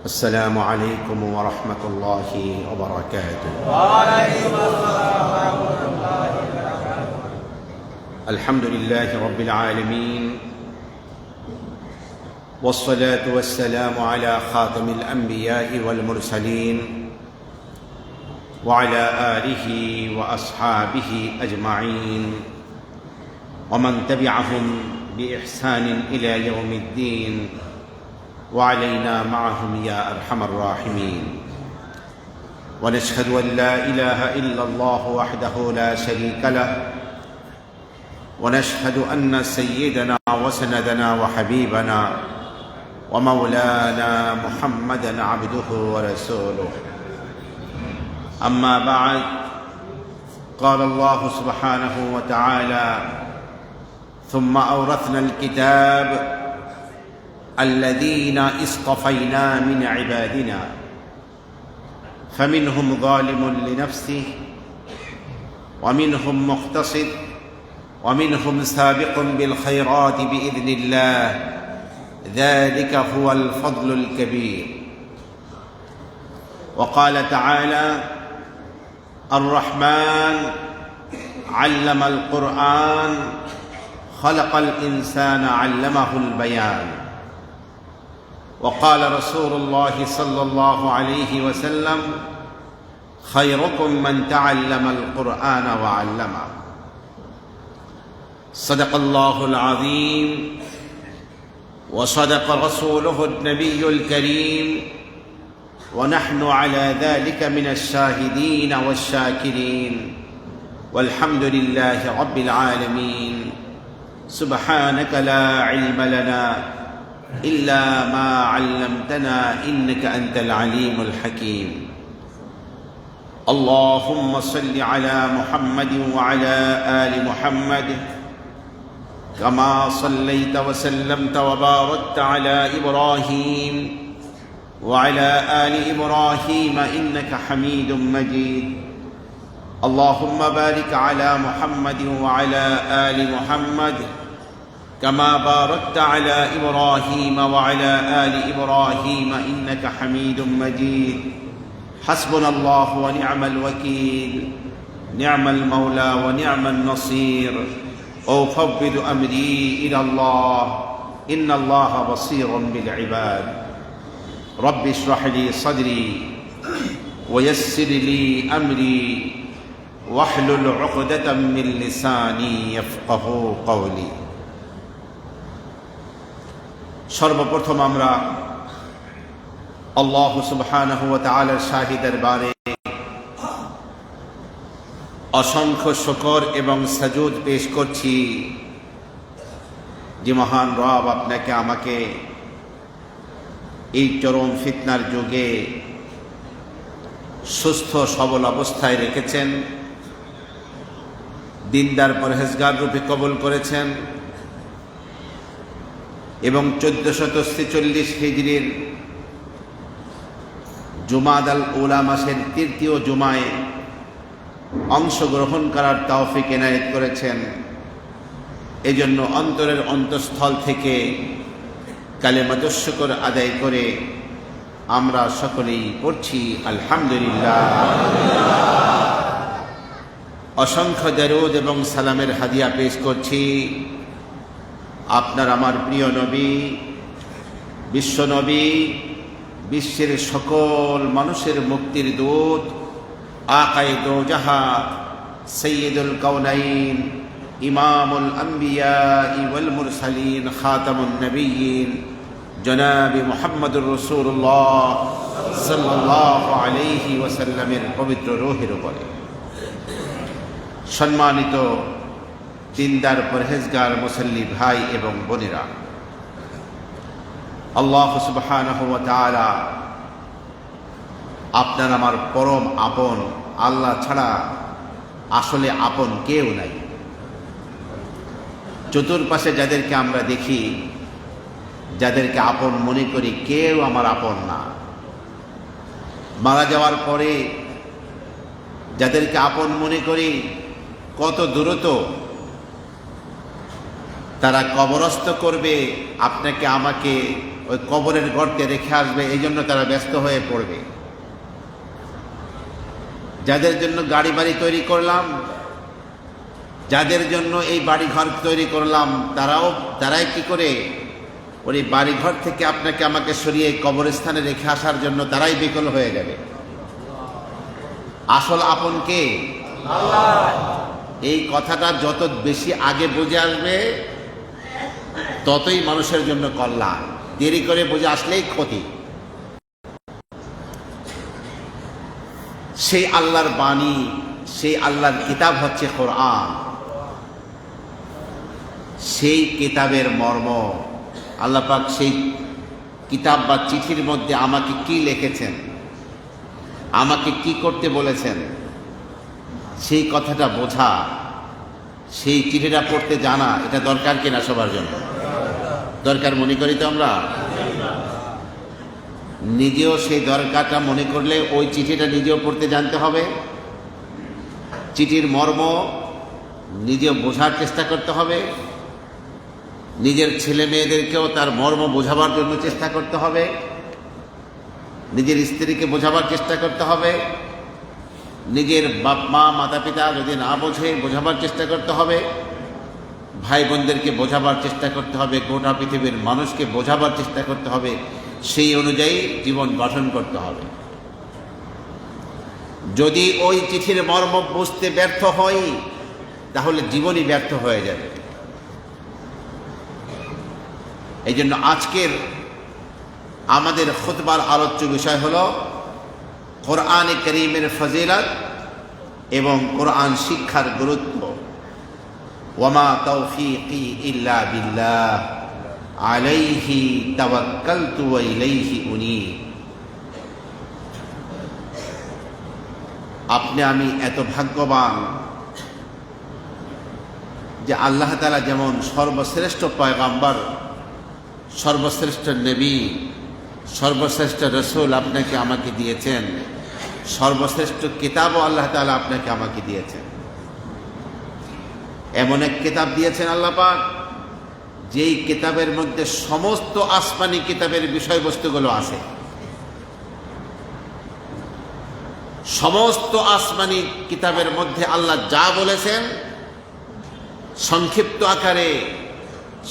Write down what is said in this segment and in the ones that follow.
السلام عليكم ورحمة الله وبركاته. وعليكم السلام ورحمة الله وبركاته. الحمد لله رب العالمين، والصلاة والسلام على خاتم الأنبياء والمرسلين وعلى آله وأصحابه أجمعين ومن تبعهم بإحسان إلى يوم الدين وعلينا معهم يا أرحم الراحمين. ونشهد أن لا إله إلا الله وحده لا شريك له، ونشهد أن سيدنا وسندنا وحبيبنا ومولانا محمدا عبده ورسوله. أما بعد، قال الله سبحانه وتعالى: ثم أورثنا الكتاب الذين اصطفينا من عبادنا فمنهم ظالم لنفسه ومنهم مقتصد ومنهم سابق بالخيرات بإذن الله، ذلك هو الفضل الكبير. وقال تعالى: الرحمن علم القرآن خلق الإنسان علمه البيان. وقال رسول الله صلى الله عليه وسلم: خيركم من تعلم القرآن وعلمه. صدق الله العظيم وصدق رسوله النبي الكريم، ونحن على ذلك من الشاهدين والشاكرين، والحمد لله رب العالمين. سبحانك لا علم لنا إلا ما علمتنا إنك أنت العليم الحكيم. اللهم صل على محمد وعلى آل محمد كما صليت وسلمت وباركت على إبراهيم وعلى آل إبراهيم إنك حميد مجيد. اللهم بارك على محمد وعلى آل محمد كما باركت على إبراهيم وعلى آل إبراهيم إنك حميد مجيد. حسبنا الله ونعم الوكيل، نعم المولى ونعم النصير. أفوض أمري إلى الله، إن الله بصير بالعباد. رب اشرح لي صدري ويسر لي أمري واحلل عقدة من لساني يفقه قولي. সর্বপ্রথম আমরা আল্লাহ সুবহানাহু ওয়া তাআলার শাহী দরবারে অসংখ্য শুকর এবং সাজুদ পেশ করছি যে মহান রব আপনাকে আমাকে এই চরম ফিতনার যুগে সুস্থ সবল অবস্থায় রেখেছেন, দিনদার পরহেজগার রূপে কবুল করেছেন এবং 1446 হিজরির জুমাদাল উলা মাসের তৃতীয় জুমায় অংশগ্রহণ করার তৌফিক এনায়েত করেছেন। এজন্য অন্তরের অন্তঃস্থল থেকে কালেমাতুশ শুকর আদায় করে আমরা সকলেই পড়ছি আলহামদুলিল্লাহ। অসংখ্য দরুদ এবং সালামের হাদিয়া পেশ করছি আপনার আমার প্রিয় নবী, বিশ্ব নবী, বিশ্বের সকল মানুষের মুক্তির দূত, আকায়ে দো জাহা, সৈয়দুল কাউনাইন, ইমামুল আম্বিয়া ওয়াল মুরসালিন, খাতামুন নবিয়্যিন, জনাবে মুহাম্মদুর রাসূলুল্লাহ সাল্লাল্লাহু আলাইহি ওয়াসাল্লামের পবিত্র রূহের উপরে। সম্মানিত দিনদার পরহেজগার মুসল্লি ভাই এবং বোনেরা, আল্লাহ সুবহানাহু ওয়া তাআলা আপনার আমার পরম আপন। আল্লাহ ছাড়া আসলে আপন কেউ নাই। চতুর্পাশে যাদেরকে আমরা দেখি, যাদেরকে আপন মনে করি, কেউ আমার আপন না। মারা যাওয়ার পরে যাদেরকে আপন মনে করি, কত দ্রুত তারা কবরস্থ করবে আপনাকে আমাকে ওই কবরের গর্তে রেখে আসবে, এই জন্য তারা ব্যস্ত হয়ে পড়বে। যাদের জন্য গাড়ি বাড়ি তৈরি করলাম, যাদের জন্য এই বাড়ি ঘর তৈরি করলাম, তারাই কি করে ওই বাড়ি ঘর থেকে আপনাকে আমাকে সরিয়ে কবরস্থানে রেখে আসার জন্য তারাই বিকল হয়ে যাবে। আসল আপন কে? এই কথাটা যত বেশি আগে বুঝে আসবে ততই মানুষের জন্য কল্যাণ। দেরি করে বুঝে আসলেই ক্ষতি। সেই আল্লাহর বাণী, সেই আল্লাহর কিতাব হচ্ছে কোরআন। সেই কিতাবের মর্ম আল্লাহ পাক সেই কিতাব বা চিঠির মধ্যে আমাকে কি লিখেছেন, আমাকে কি করতে বলেছেন, সেই কথাটা বোঝা, সেই চিঠিটা পড়তে জানা, এটা দরকার কিনা সবার জন্য? দরকার মনে করি তো আমরা। নিজেও সেই দরকারটা মনে করলে ওই চিঠিটা নিজেও পড়তে জানতে হবে, চিঠির মর্ম নিজেও বোঝার চেষ্টা করতে হবে, নিজের ছেলে মেয়েদেরকেও তার মর্ম বোঝাবার জন্য চেষ্টা করতে হবে, নিজের স্ত্রীকে বোঝাবার চেষ্টা করতে হবে, নিজের বাপ মা মাতা পিতা যদি না বোঝে বোঝাবার চেষ্টা করতে হবে, ভাই বোনদেরকে বোঝাবার চেষ্টা করতে হবে, গোটা পৃথিবীর মানুষকে বোঝাবার চেষ্টা করতে হবে। সেই অনুযায়ী জীবন গঠন করতে হবে। যদি ওই চিঠির মর্ম বুঝতে ব্যর্থ হই তাহলে জীবনই ব্যর্থ হয়ে যাবে। এই জন্য আজকের আমাদের খুতবার আলোচ্য বিষয় হল কোরআনে কারীমের ফজিলত এবং কোরআন শিক্ষার গুরুত্ব। ওয়ামা তাওফীকি ইল্লা বিল্লাহ আলাইহি তাওয়াক্কালতু ওয়া ইলাইহি উনীব। আপনি আমি এত ভাগ্যবান যে আল্লাহ তাআলা যেমন সর্বশ্রেষ্ঠ পয়গম্বর, সর্বশ্রেষ্ঠ নবী, সর্বশ্রেষ্ঠ রসুল আপনাকে আমাকে দিয়েছেন, সর্বশ্রেষ্ঠ কিতাবও আল্লাহ তাআলা আপনাকে আমাকে দিয়েছেন। এমন এক কিতাব দিয়েছেন আল্লাহ পাক যেই কিতাবের মধ্যে সমস্ত আসমানি কিতাবের বিষয়বস্তুগুলো আছে। সমস্ত আসমানি কিতাবের মধ্যে আল্লাহ যা বলেছেন সংক্ষিপ্ত আকারে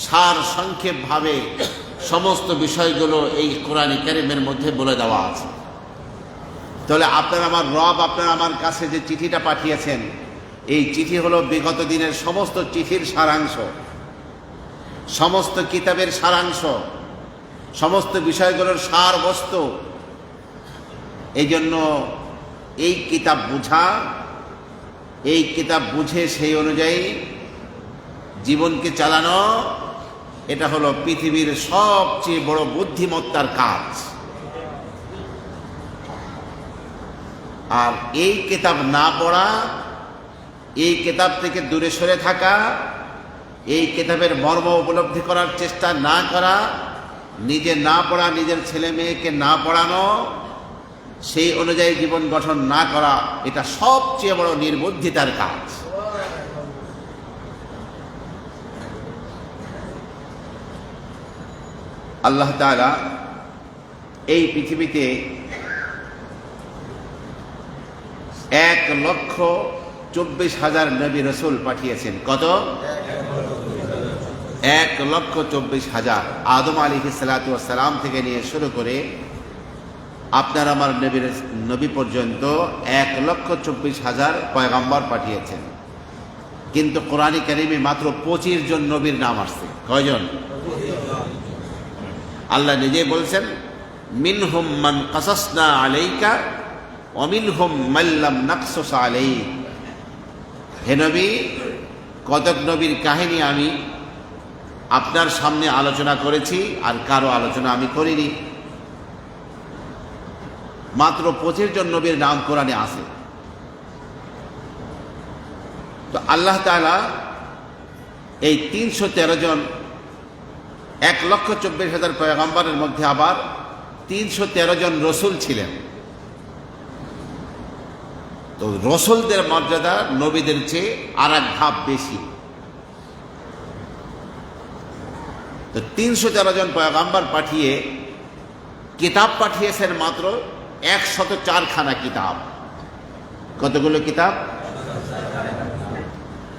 সার সংক্ষেপভাবে সমস্ত বিষয়গুলো এই কোরআনে কারীমের মধ্যে বলে দেওয়া আছে। তাহলে আপনার আমার রব আপনার আমার কাছে যে চিঠিটা পাঠিয়েছেন, এই চিঠি হলো বিগত দিনের সমস্ত চিঠির সারাংশ, সমস্ত কিতাবের সারাংশ, সমস্ত বিষয়গুলোর সার বস্তু। এই জন্য এই কিতাব বুঝা, এই কিতাব বুঝে সেই অনুযায়ী জীবনকে চালানো, এটা হলো পৃথিবীর সবচেয়ে বড় বুদ্ধিমত্তার কাজ। আর এই কিতাব না পড়া, এই কিতাব থেকে দূরে সরে থাকা, এই কিতাবের মর্ম উপলব্ধি করার চেষ্টা না করা, নিজে না পড়া, নিজের ছেলে মেয়েকে না পড়ানো, সেই অনুযায়ী জীবন গঠন না করা, এটা সবচেয়ে বড় নির্বুদ্ধিতার কাজ। আল্লাহ তাআলা এই পৃথিবীতে 1,24,000 নবী রসুল পাঠিয়েছেন। কত? 1,24,000। আদম আলাইহিস সালাতু ওয়াস সালাম থেকে নিয়ে শুরু করে আপনার আমার নবী পর্যন্ত 1,24,000 পয়গম্বর পাঠিয়েছেন। কিন্তু কোরআনে কারীমে মাত্র 25 জন নবীর নাম আসছে। কয়জন? আল্লাহ নিজেই বলছেন, মিনহুম মান কাসাসনা আলাইকা ওয়া মিনহুম মান লাম নাকসুস আলাইক। হে নবী, কতক নবীর কাহিনী আমি আপনার সামনে আলোচনা করেছি, আর কারো আলোচনা আমি করিনি। মাত্র 25 জন নবীর নাম কোরআনে আছে। তো আল্লাহ তাআলা এই 313 জন 1,24,000 পয়গম্বরের মধ্যে আবার 313 জন রসুল ছিলেন। তো রসুলদের মর্যাদা নবীদের চেয়ে আর এক ধাপ বেশি। তো 313 জন পয়গম্বর পাঠিয়ে কিতাব পাঠিয়েছেন মাত্র 104 খানা কিতাব। কতগুলো কিতাব?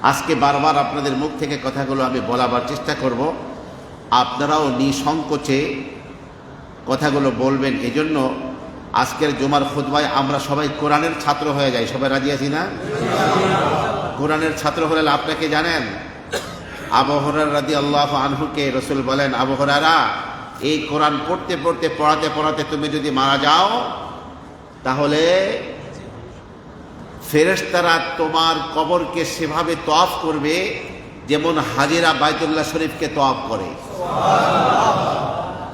আজকে বারবার আপনাদের মুখ থেকে কথাগুলো আমি বলাবার চেষ্টা করব, আপনারাও নিঃসংকোচে কথাগুলো বলবেন। এজন্য আজকের জুমার খুতবায় আমরা সবাই কোরআনের ছাত্র হয়ে যাই। সবাই রাজি আছি না? কোরআনের ছাত্র হলে আপনাকে জানেন, আবু হুরায়রা রাদিয়াল্লাহু আনহুকে রাসূল বলেন, আবু হুরায়রা, এই কোরআন পড়তে পড়তে পড়াতে পড়াতে তুমি যদি মারা যাও, তাহলে ফেরেশতারা তোমার কবরকে সেভাবে তওয়াফ করবে যেমন হাজিরা বাইতুল্লাহ শরীফকে তওয়াফ করে।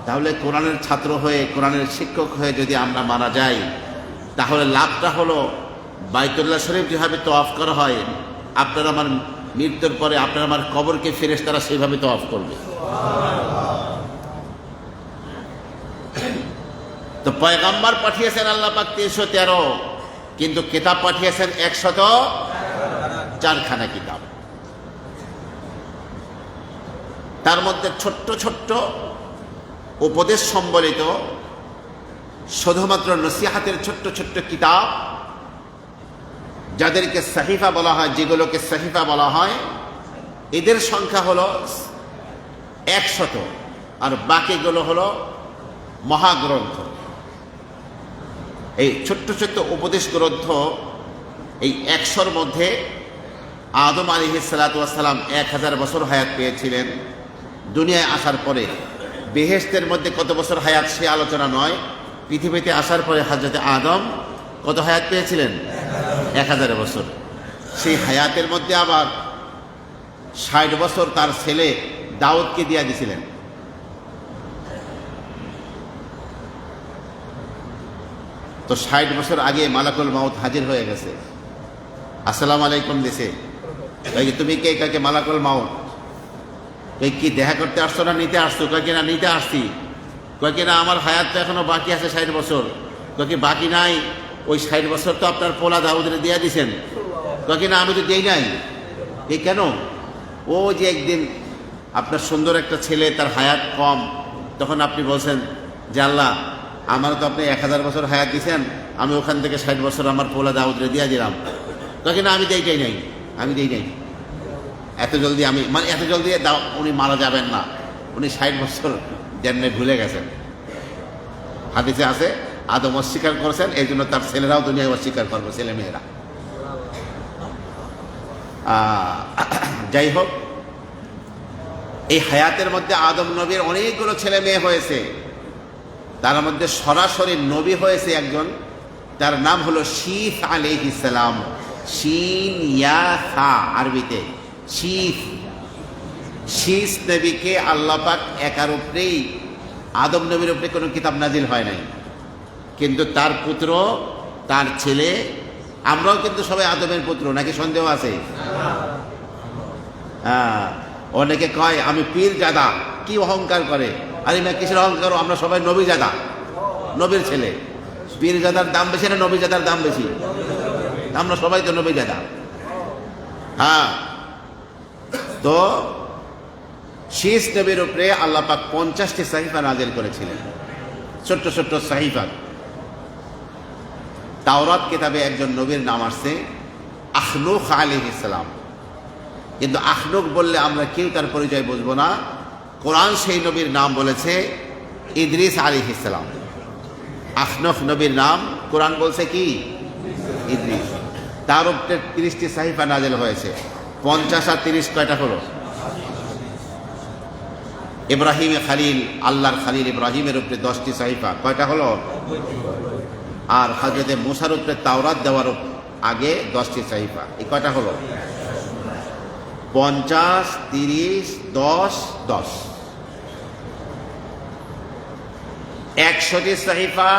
তাহলে কোরআনের ছাত্র হয়ে, কোরআনের শিক্ষক হয়ে যদি আমরা মারা যাই, তাহলে লাভটা হলো বাইতুল্লাহ শরীফ যেভাবে তওয়াফ করা হয়, আপনার আমার মৃত্যুর পরে আপনার আমার কবরকে ফেরেশতারা সেইভাবে তওয়াফ করবে। তো পয়গম্বর পাঠিয়েছেন আল্লাহ পাক 313, কিন্তু কিতাব পাঠিয়েছেন 104 খানা কিতাব। তার মধ্যে ছোট্ট ছোট্ট উপদেশ সম্বলিত শুধুমাত্র নসিহাতের ছোট্ট ছোট্ট কিতাব, যাদেরকে সাহিফা বলা হয়, যেগুলোকে সাহিফা বলা হয়, এদের সংখ্যা হলো 100, আর বাকিগুলো হলো মহাগ্রন্থ। এই ছোট্ট ছোট্ট উপদেশ গ্রন্থ, এই 100-র মধ্যে আদম আলাইহিস সালাতু ওয়াস সালাম 1000 বছর হায়াত পেয়েছিলেন। দুনিয়ায় আসার পরে বেহেশতের মধ্যে কত বছর হায়াত সে আলোচনা নয়, পৃথিবীতে আসার পরে হযরত আদম কত হায়াত পেয়েছিলেন? 1000 বছর। সেই হায়াতের মধ্যে আবার 60 বছর তার ছেলে দাউদকে দিয়ে দিয়েছিলেন। তো 60 বছর আগে মালাকুল মাউত হাজির হয়ে গেছে, আসসালামু আলাইকুম দিছে, তুমি কে? কাকে? মালাকুল মাউত। কি দেখা করতে আসছো না নিতে আসছো? কয়েকি না নিতে আসছি। কয়েকি না আমার হায়াত তো এখনো বাকি আছে 60 বছর। কয়েকি বাকি নাই, ওই 60 বছর তো আপনার পোলা দাউদের দিয়ে দিছেন। কয়েকি না আমি তো দিই নাই। এই কেন? ও যে একদিন আপনার সুন্দর একটা ছেলে, তার হায়াত কম, তখন আপনি বলছেন যে আল্লাহ, আমার তো আপনি 1000 বছর হায়াত দিছেন, আমি ওখান থেকে 60 বছর আমার পোলা দাউদরে দিয়ে দিলাম। কয়েকি না আমি দেইটাই নাই, আমি দেই নাই। এত জলদি আমি, মানে এত জলদি উনি মারা যাবেন না, উনি 60 বছর জেনে ভুলে গেছেন। হাদিসে আছে আদম অস্বীকার করেছেন, এই জন্য তার ছেলেরাও দুনিয়ায় অস্বীকার করবে, ছেলে মেয়েরা। যাই হোক, এই হায়াতের মধ্যে আদম নবীর অনেকগুলো ছেলে মেয়ে হয়েছে। তার মধ্যে সরাসরি নবী হয়েছে একজন, তার নাম হলো শীস আলাইহিস সালাম। শিন ইয়া সা আরবিতে শীস। শীস নবীকে আল্লাহ পাক একার উপরেই, আদম নবীর উপরে কোনো কিতাব নাজিল হয় নাই, কিন্তু তার পুত্র, তার ছেলে, আমরাও কিন্তু সবাই আদমের পুত্র, নাকি সন্দেহ আছে? অনেকে কয় আমি পীর জাদা, কি অহংকার করে। আরে মা, কিসের অহংকার? আমরা সবাই নবী জাদা, নবীর ছেলে। পীর জাদার দাম বেশি না নবী জাদার দাম বেশি? আমরা সবাই তো নবী জাদা। হ্যাঁ, তো শীস নবীর উপরে আল্লাহ পাক 50টি সাহিফা নাজিল করেছিলেন, ছোট্ট ছোট্ট সাহিফা। তাওরাত কিতাবে একজন নবীর নাম আসছে আখনুখ আলাইহিস সালাম, কিন্তু আখনুখ বললে আমরা কেউ তার পরিচয় বুঝবো না। কোরআন সেই নবীর নাম বলেছে ইদ্রিস আলাইহিস সালাম। আখনুখ নবীর নাম, কোরআন বলছে কি? ইদ্রিস। তার উপরে 30টি সাহিফা নাজিল হয়েছে। 50 আর 30 কয়টা হলো? ইব্রাহিম খালিল, আল্লাহর খালিল ইব্রাহিমের উপরে 10টি সাহিফা, কয়টা হলো? আর হযরতে মুসার উপরে তাওরাত দেওয়ার আগে 10টি সাহিফা, এই কয়টা হলো? 50, 30, 10, 10, 100টি সাহিফা।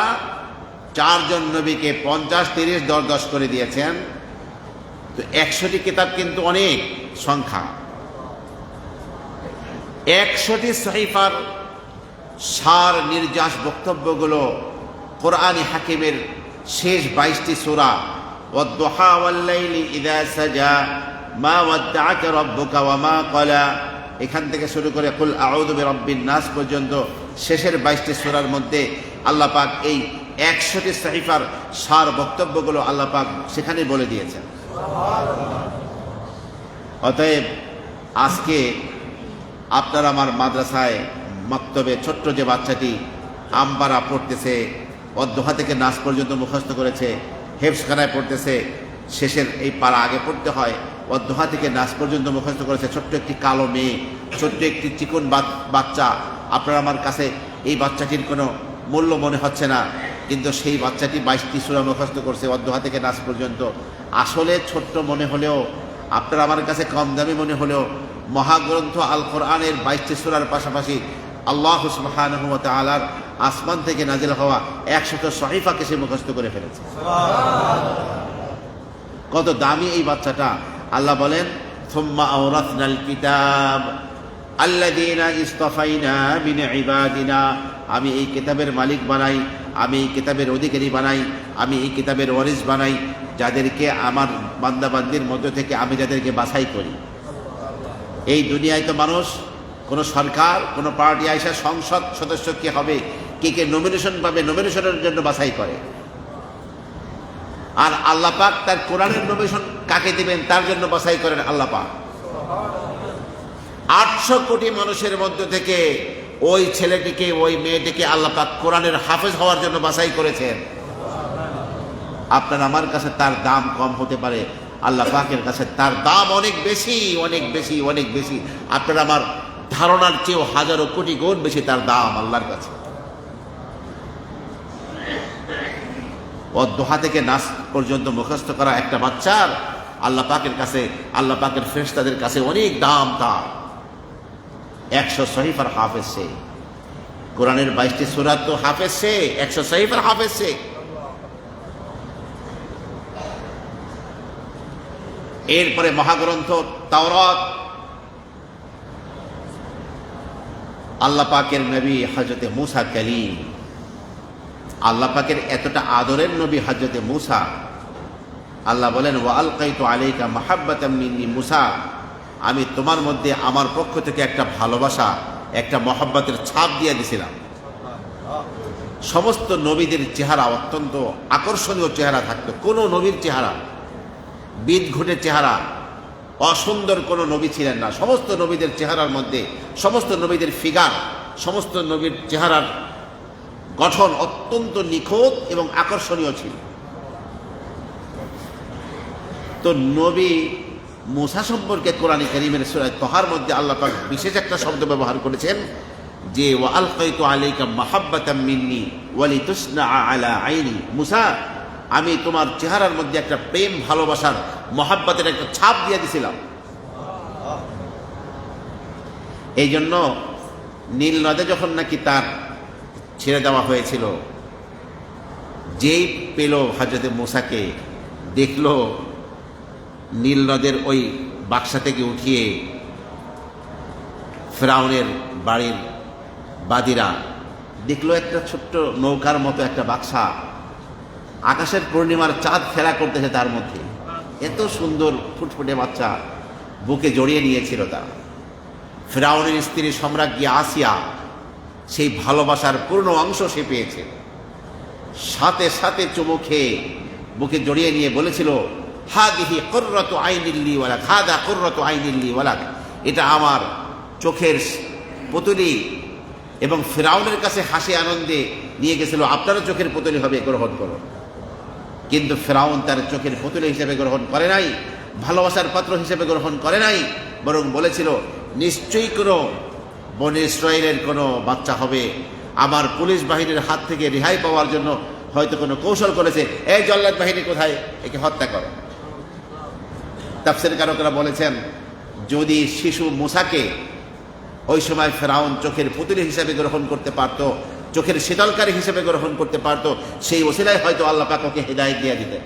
4 জন নবীকে 50, 30, 10, 10 করে দিয়েছেন। তো 100টি কিতাব কিন্তু অনেক সংখ্যা। 100টি সাহিফার সার নির্যাস বক্তব্যগুলো কোরআনে হাকিমের শেষ 22টি সূরা, ওয়াদ-দুহা ওয়াল-লাইলি ইযা সাজা, মা ওয়াদ্দা'আকা রাব্বুকা ওয়া মা ক্বালা, এখান থেকে শুরু করে কুল আউযু বিরাব্বিন নাস পর্যন্ত শেষের 22টি সূরার মধ্যে আল্লাহ পাক এই 100টি সাহিফার সার বক্তব্যগুলো আল্লাহ পাক সেখানে বলে দিয়েছেন। অতএব আজকে আপনার আমার মাদ্রাসায় মক্তবে ছোট্ট যে বাচ্চাটি আমপারা পড়তেছে, অধ্যহা থেকে নাস পর্যন্ত মুখস্থ করেছে, হেফজখানায় পড়তেছে, শেষের এই পারা আগে পড়তে হয়, অধ্যহা থেকে নাস পর্যন্ত মুখস্থ করেছে, ছোট্ট একটি কালো মেয়ে, ছোট্ট একটি চিকন বাচ্চা। আপনার আমার কাছে এই বাচ্চাটির কোনো মূল্য মনে হচ্ছে না, কিন্তু সেই বাচ্চাটি 22টি সূরা মুখস্থ করছে অধ্যহা থেকে নাস পর্যন্ত। আসলে ছোট্ট মনে হলেও, আপনার আমার কাছে কম দামি মনে হলেও, মহাগ্রন্থ আল কোরআনের 22টি সূরার পাশাপাশি আল্লাহ সুবহানাহু ওয়া তাআলার আসমান থেকে নাজিল হওয়া 100 সহিফাকে সে মুখস্থ করে ফেলেছে। কত দামি এই বাচ্চাটা! আল্লাহ বলেন, সুম্মা আওরাসনাল কিতাব আল্লাযীনা ইসতাফাইনা মিন ইবাদিনা, আমি এই কিতাবের মালিক বানাই, আমি এই কিতাবের অধিকারী বানাই, আমি এই কিতাবের ওয়ারিস বানাই, যাদেরকে আমার বান্দাবান্দির মধ্য থেকে আমি যাদেরকে বাছাই করি। এই দুনিয়ায় তো মানুষ, কোন সরকার, কোন পার্টি আইসা সংসদ সদস্য কে হবে, কে নমিনেশন পাবে, নমিনেশনের জন্য বাছাই করে। আর আল্লাহ পাক তার কোরআনের নমিনেশন কাকে দিবেন তার জন্য বাছাই করেন আল্লাহ পাক। 800 কোটি মানুষের মধ্য থেকে ওই ছেলেটিকে, ওই মেয়েটিকে আল্লাহ পাক কোরআনের হাফেজ হওয়ার জন্য বাছাই করেছেন। আপনার আমার কাছে তার দাম কম হতে পারে, আল্লাহ পাকের কাছে তার দাম অনেক বেশি, অনেক বেশি, অনেক বেশি। আপনার আমার ধারণার চেয়েও হাজারো কোটি গুণ বেশি তার দাম আল্লাহর কাছে। অধ্যহা থেকে নাস পর্যন্ত মুখস্থ করা একটা বাচ্চার আল্লাহ পাকের কাছে, আল্লাহ পাকের ফেরেশতাদের কাছে অনেক দাম তার। 100 সহিফার হাফেজ সে, কোরআনের 22টি সূরা তো হাফেজ সে, 100 সহিফার হাফেজ সে। এরপরে মহাগ্রন্থ তাওরাত, আল্লাহ পাকের নবী হযরতে মূসা কালীম, আল্লাহ পাকের এতটা আদরের নবী হযরতে মূসা, আল্লাহ বলেন, ওয়া আলকাইতু আলাইকা মাহাব্বাতাম মিন্নি মূসা, আমি তোমার মধ্যে আমার পক্ষ থেকে একটা ভালোবাসা, একটা মহব্বতের ছাপ দিয়ে দিয়েছিলাম। সমস্ত নবীদের চেহারা অত্যন্ত আকর্ষণীয় চেহারা থাকতো, কোনো নবীর চেহারা, বিদঘুটে চেহারা, অসুন্দর কোনো নবী ছিলেন না। সমস্ত নবীদের চেহারার মধ্যে, সমস্ত নবীদের ফিগার, সমস্ত নবীর চেহারার গঠন অত্যন্ত নিখুঁত এবং আকর্ষণীয় ছিল। তো নবী মূসা সম্পর্কে কোরআন কারীমের সূরা তাহার মধ্যে আল্লাহ পাক বিশেষ একটা শব্দ ব্যবহার করেছেন যে, ওয়া আলকাইতু আলাইকা মাহাব্বাতাম মিন্নি ওয়া লিতুসনা আলা আইনি। মূসা, আমি তোমার চেহারার মধ্যে একটা প্রেম, ভালোবাসার, মহাব্বতের একটা ছাপ দিয়ে দিয়েছিলাম। এই জন্য নীল নদে যখন নাকি তার ছেড়ে দেওয়া হয়েছিল, যেই পেল হযরতে মূসাকে, দেখলো নীল নদের ওই বাক্সা থেকে উঠিয়ে ফেরাউনের বাড়ির বাদীরা দেখলো একটা ছোট্ট নৌকার মতো একটা বাক্সা, আকাশের পূর্ণিমার চাঁদ খেলা করতেছে তার মধ্যে। এত সুন্দর ফুটফুটে বাচ্চা বুকে জড়িয়ে নিয়েছিল তারা। ফেরাউনের স্ত্রী সম্রাজ্ঞী আসিয়া সেই ভালোবাসার পূর্ণ অংশ সে পেয়েছে। সাথে সাথে চুমু খেয়ে বুকে জড়িয়ে নিয়ে বলেছিল, হাদিহি কুররাতু আইনিল লি ওয়ালাক, হাদা কুররাতু আইনিল লি ওয়ালাক, এটা আমার চোখের পুতুলি। এবং ফেরাউনের কাছে হাসি আনন্দে নিয়ে গেছিল, আপনারও চোখের পুতুলি হবে, গ্রহণ করো। কিন্তু ফেরাউন তার চোখের পুতুলি হিসেবে গ্রহণ করে নাই, ভালোবাসার পাত্র হিসেবে গ্রহণ করে নাই, বরং বলেছিল, নিশ্চয়ই কোনো বনী ইসরাইলের কোনো বাচ্চা হবে, আমার পুলিশ বাহিনীর হাত থেকে রেহাই পাওয়ার জন্য হয়তো কোনো কৌশল করেছে, এই জল্লাদ বাহিনী কোথায়, একে হত্যা করো। তাফসীর কারকেরা বলেছেন, যদি শিশু মূসাকে ওই সময় ফেরাউন চোখের পুতুলি হিসেবে গ্রহণ করতে পারত, চোখের শীতলকারী হিসেবে গ্রহণ করতে পারত, সেই ওসিলায় হয়তো আল্লাহ পাক ওকে হেদায়েত দিয়ে দিতেন।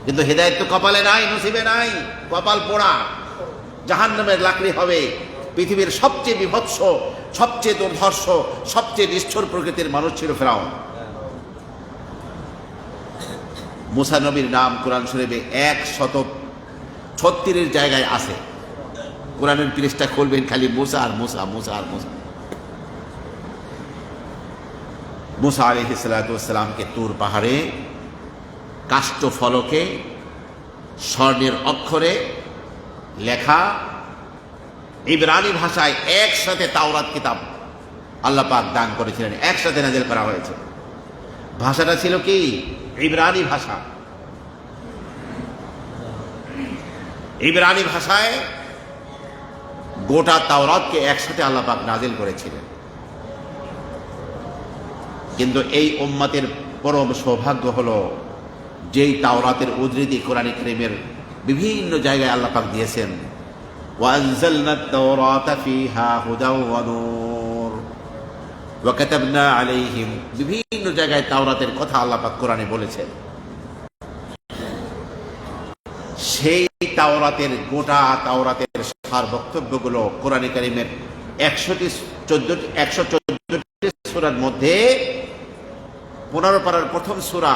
কিন্তু হেদায়েত তো কপালে নাই, নসিবে নাই, কপাল পোড়া, জাহান্নামের লাকড়ি হবে। পৃথিবীর সবচেয়ে বিভৎস, সবচেয়ে দুর্ধর্ষ, সবচেয়ে নিষ্ঠুর প্রকৃতির মানুষ ছিল ফেরাউন। মূসা নবীর নাম কোরআন শরীফে 136 জায়গায় আছে। কোরআনের পৃষ্ঠা খুলবেন খালি মুসা আর মুসা, মুসা আর মুসা। মুসা আলাইহিস সালাতু ওয়াস সালামকে তুর পাহাড়ে কাষ্ঠ ফলকে স্বর্ণের অক্ষরে লেখা ইবরানি ভাষায় একসাথে তাওরাত কিতাব আল্লাহ পাক দান করেছিলেন, একসাথে নাযিল করা হয়েছে। ভাষাটা ছিল কি? ইবরানি ভাষা। ইবরানি ভাষায় গোটা তাওরাতকে একসাথে আল্লাহ পাক নাযিল করেছিলেন। কিন্তু এই উম্মতের পরম সৌভাগ্য হলো যেই তাওরাতের উদ্ধৃতি কোরআন কারীমের বিভিন্ন জায়গায় আল্লাহ পাক দিয়েছেন, وأنزلنا التوراة فيها هدى ونور وكتبنا عليهم, বিভিন্ন জায়গায় তাওরাতের কথা আল্লাহ পাক কোরআনে বলেছেন। সেই তাওরাতের গোটা তাওরাতের সার বক্তব্যগুলো কোরআন কারীমের 114টি সূরার মধ্যে 15 পারার প্রথম সূরা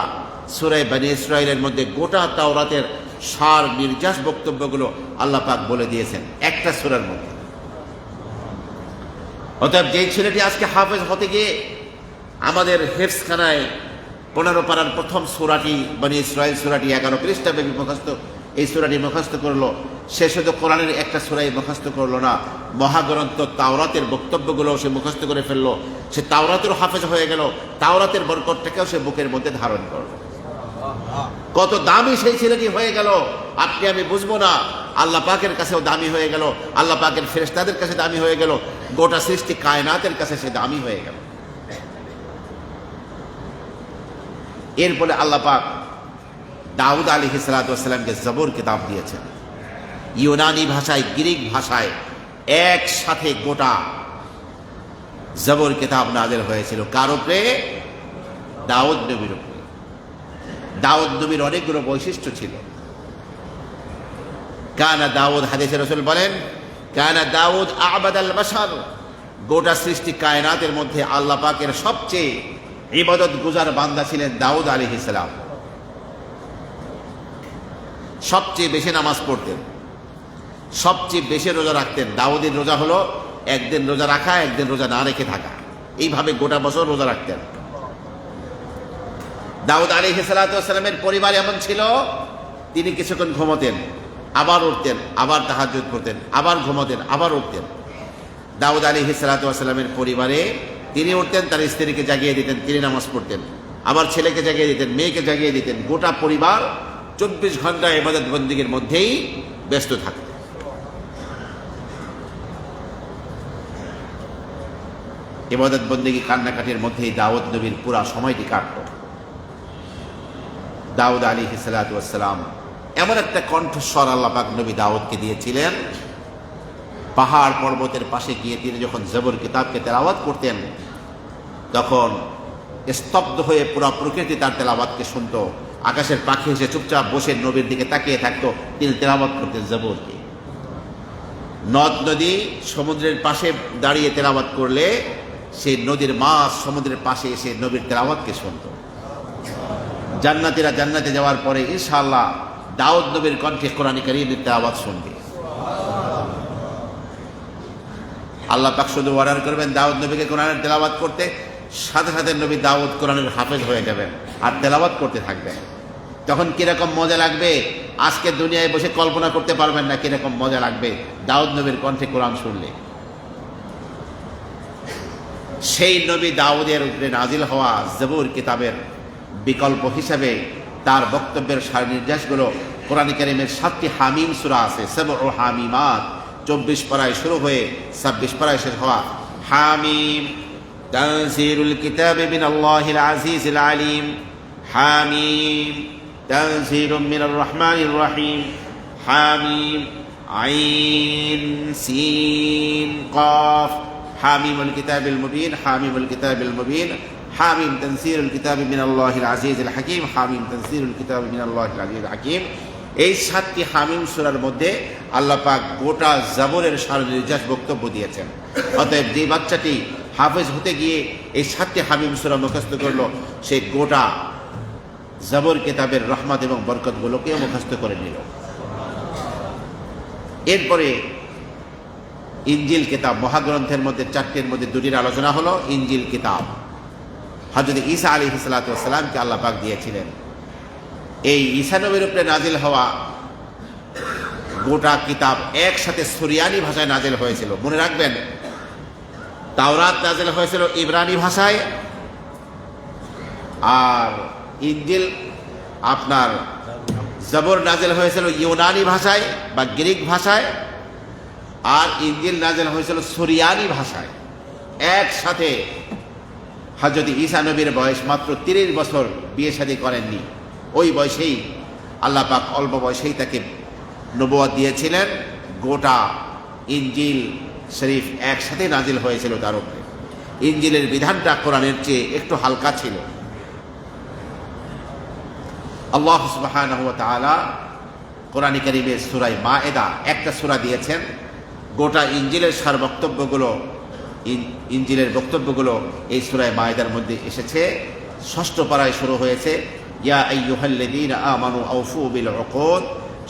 সূরা বনী ইসরাঈলের মধ্যে গোটা তাওরাতের সার নির্যাস বক্তব্যগুলো আল্লাহ পাক বলে দিয়েছেন একটা সূরার মধ্যে। অতএব যেই ছেলেটি আজকে হাফেজ হতে গিয়ে আমাদের হেফজখানায় 15 পারার প্রথম সূরাটি বনী ইসরাঈল সূরাটি 11 পৃষ্ঠা ব্যাপী মুখস্থ, এই সূরাটি মুখস্থ করলো, সে শুধু কোরআনের একটা সূরাই মুখস্থ করলো না, মহাগ্রন্থ তাওরাতের বক্তব্যগুলো সে মুখস্থ করে ফেললো। সে তাওরাতের হাফেজ হয়ে গেল, তাওরাতের বরকতটাকেও সে বুকের মধ্যে ধারণ করলো। কত দামি সেই ছেলেটি হয়ে গেল আপনি আমি বুঝবো না। আল্লাহ পাকের কাছেও দামি হয়ে গেল, আল্লাহ পাকের ফেরেশতাদের কাছে দামি হয়ে গেল, গোটা সৃষ্টি কায়নাতের কাছে সে দামি হয়ে গেল। এরপরে আল্লাহ পাক দাউদ আলাইহিস সালাতু ওয়াস সালামকে জবর কিতাব দিয়েছেন। ইউনানি ভাষায়, গ্রিক ভাষায় একসাথে গোটা জবর কিতাব নাযিল হয়েছিল। কার উপরে? দাউদ নবীর উপরে। দাউদ নবীর অনেকগুলো বৈশিষ্ট্য ছিল। কানা দাউদ, হাদিসে রাসূল বলেন, কানা দাউদ আ'বাদাল বাশার, গোটা সৃষ্টি কায়নাতের মধ্যে আল্লাহ পাকের সবচেয়ে ইবাদত গুজার বান্দা ছিলেন দাউদ আলাইহিস সালাম। সবচেয়ে বেশি নামাজ পড়তেন, সবচেয়ে বেশি রোজা রাখতেন। দাউদের রোজা হলো একদিন রোজা রাখা, একদিন রোজা না রেখে থাকা, এইভাবে গোটা বছর রোজা রাখতেন। দাউদ আলাইহিস সালাতু ওয়াস সালামের পরিবার এমন ছিল, তিনি কিছুক্ষণ ঘুমোতেন, আবার উঠতেন, আবার তাহাজ্জুদ করতেন, আবার ঘুমোতেন, আবার উঠতেন। দাউদ আলাইহিস সালাতু ওয়াস সালামের পরিবারে তিনি উঠতেন, তার স্ত্রীকে জাগিয়ে দিতেন, তিনি নামাজ পড়তেন, আবার ছেলেকে জাগিয়ে দিতেন, মেয়েকে জাগিয়ে দিতেন। গোটা পরিবার 24 ঘন্টা ইবাদত বন্দেগীর মধ্যেই ব্যস্ত থাকত। ইবাদত বন্দেগী কান্নাকাটির মধ্যেই দাউদ নবীর পুরা সময়টি কাটত। দাউদ আলাইহিস সালাতু ওয়াস সালাম এমন একটা কণ্ঠস্বর আল্লাহ পাক নবী দাউদকে দিয়েছিলেন, পাহাড় পর্বতের পাশে গিয়ে তিনি যখন জবর কিতাবকে তেলাওয়াত করতেন, তখন স্তব্ধ হয়ে পুরা প্রকৃতি তার তেলাওয়াতকে শুনত। আকাশের পাখি এসে চুপচাপ বসে নবীর দিকে তাকিয়ে থাকতো, তিনি তেলাওয়াত করতেন জবরকে। নদ নদী সমুদ্রের পাশে দাঁড়িয়ে তেলাওয়াত করলে সেই নদীর মাছ সমুদ্রের পাশে এসে নবীর তেলাওয়াতকে শুনত। জান্নাতীরা জান্নাতে যাওয়ার পরে ইনশাআল্লাহ দাউদ নবীর কণ্ঠে কোরআন কারীমের তেলাওয়াত শুনবে। আল্লাহ পাক শুধু অর্ডার করবেন দাউদ নবীকে কোরআনের তেলাওয়াত করতে, সাথে সাথে নবী দাউদ কোরআনের হাফেজ হয়ে যাবেন আর তেলাওয়াত করতে থাকবেন। তখন কিরকম মজা লাগবে আজকে দুনিয়ায় বসে কল্পনা করতে পারবেন না কিরকম মজা লাগবে দাউদ নবীর কণ্ঠে কোরআন শুনলে। সেই নবী দাউদের উপরে নাজিল হওয়া জবুর কিতাবের বিকল্প হিসাবে তার বক্তব্যের সার নির্দেশগুলো কোরআন কারীমের 7টি হামিম সূরা আছে। সাবউ হামিমাত, 24 পারায় শুরু হয়ে 26 পারায় শেষ হওয়া। হামিম তানজিলুল কিতাবি মিনাল্লাহিল আজিজিল আলিম, হামিম তানজিলুম মিনার রহমানির রহিম, হামিম আইন সিন কাফ, হামিমুল কিতাবিল মুবিন, হামিমুল কিতাবিল মুবিন, হামিম তানজিলুল কিতাবি মিনাল্লাহিল আজিজিল হাকিম, হামিম তানজিলুল কিতাবি মিনাল্লাহিল আজিজিল হাকিম। এই 7টি হামিম সূরার মধ্যে আল্লাহ পাক গোটা জবরের সার নির্যাস বক্তব্য দিয়েছেন। অতএব যে বাচ্চাটি হাফেজ হতে গিয়ে এই 7টি হামিম সূরা মুখস্থ করলো, সে গোটা জবর কিতাবের রহমত এবং বরকতগুলোকে মুখস্থ করে নিল। এরপরে ইনজিল কিতাব, মহাগ্রন্থের মধ্যে 4টির মধ্যে 2টির আলোচনা হলো ইনজিল কিতাব। হযরত ঈসা আলাইহিস সালাতু ওয়াস সালামকে আল্লাহ পাক দিয়েছিলেন। এই ঈসা নবীর উপরে নাজিল হওয়া গোটা কিতাব একসাথে সুরিয়ানি ভাষায় নাজিল হয়েছিল। মনে রাখবেন, তাওরাত নাজিল হয়েছিল ইব্রানি ভাষায়, আর ইনজিল আপনার জবর নাজিল হয়েছিল ইউনানি ভাষায় বা গ্রিক ভাষায়, আর ইনজিল নাজিল হয়েছিল সুরিয়ানি ভাষায়। একসাথে হযরত ঈসা নবীর বয়স মাত্র 30 বছর, বিয়ে শাদী করেননি। ওই বয়সেই আল্লাহ পাক অল্প বয়সেই তাকে নবুয়ত দিয়েছিলেন। গোটা ইনজিল শরীফ একসাথে নাজিল হয়েছিল তার উপরে। ইনজিলের বিধানটা কোরআনের চেয়ে একটু হালকা ছিল। আল্লাহ সুবহানাহু ওয়া তাআলা কোরআনে কারীমে সূরা মায়েদা একটা সূরা দিয়েছেন। গোটা ইনজিলের সার বক্তব্যগুলো, ইনজিলের বক্তব্যগুলো এই সূরা মায়েদার মধ্যে এসেছে। 6ষ্ঠ পারায় শুরু হয়েছে ইয়া আইয়ুহাল্লাযীনা আমানু আউফু বিল উকুদ।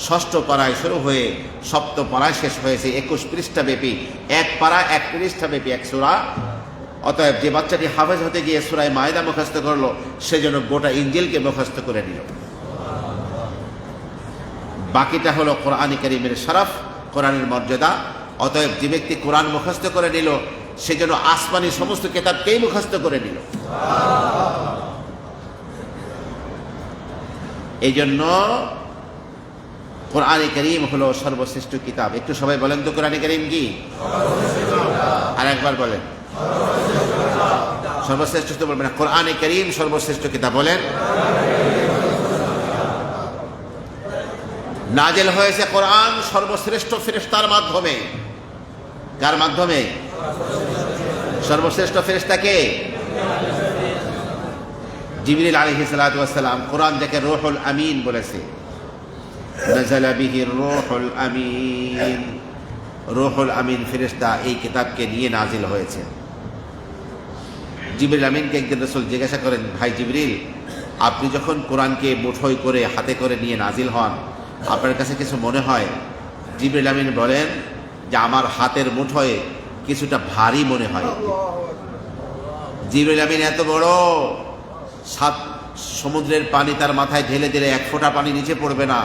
6ষ্ঠ পারায় শুরু হয়ে 7ম পারায় শেষ হয়েছে। 21 পৃষ্ঠা ব্যাপী, এক পারা 1 পৃষ্ঠা ব্যাপী এক সূরা। অতএব যে বাচ্চাটি হাফেজ হতে গিয়ে সূরা মায়েদা মুখস্থ করলো, সেজন্য গোটা ইনজিলকে মুখস্থ করে নিল। বাকিটা হলো কোরআনে কারীমের শরফ, কোরআনের মর্যাদা। অতএব যে ব্যক্তি কোরআন মুখস্থ করে নিল, সেজন্য আসমানি সমস্ত কিতাবকেই মুখস্থ করে নিল। এই জন্য কোরআনে কারীম হলো সর্বশ্রেষ্ঠ কিতাব। একটু সবাই বলেন তো কোরআনে কারীম কি? আর একবার বলেন, সর্বশ্রেষ্ঠ তো বলবেন না, কোরআনে কারীম সর্বশ্রেষ্ঠ কিতাব বলেন। নাজিল হয়েছে কোরআন সর্বশ্রেষ্ঠ ফেরেশতার মাধ্যমে। কার মাধ্যমে? সর্বশ্রেষ্ঠ ফেরেশতা কে? জিবরিল আলাইহিস সালাতু ওয়াস সালাম। কোরআন যাকে রূহুল আমিন বলেছে, নাযালা বিহির রূহুল আমিন। রূহুল আমিন ফেরেশতা এই কিতাবকে নিয়ে নাজিল হয়েছে। জিবরিল আমিনকে একদিন রাসূল জিজ্ঞাসা করেন, ভাই জিবরিল, আপনি যখন কোরআনকে মুঠোয় করে হাতে করে নিয়ে নাজিল হন, আপনার কাছে কিছু মনে হয়? জিবরিল আমিন বলেন যে আমার হাতের মুঠোয় কিছুটা ভারী মনে হয়। জিবরিল আমিন এত বড়, 7 সমুদ্রের পানি তার মাথায় ঢেলে দিলে 1 ফোঁটা পানি নিচে পড়বে না।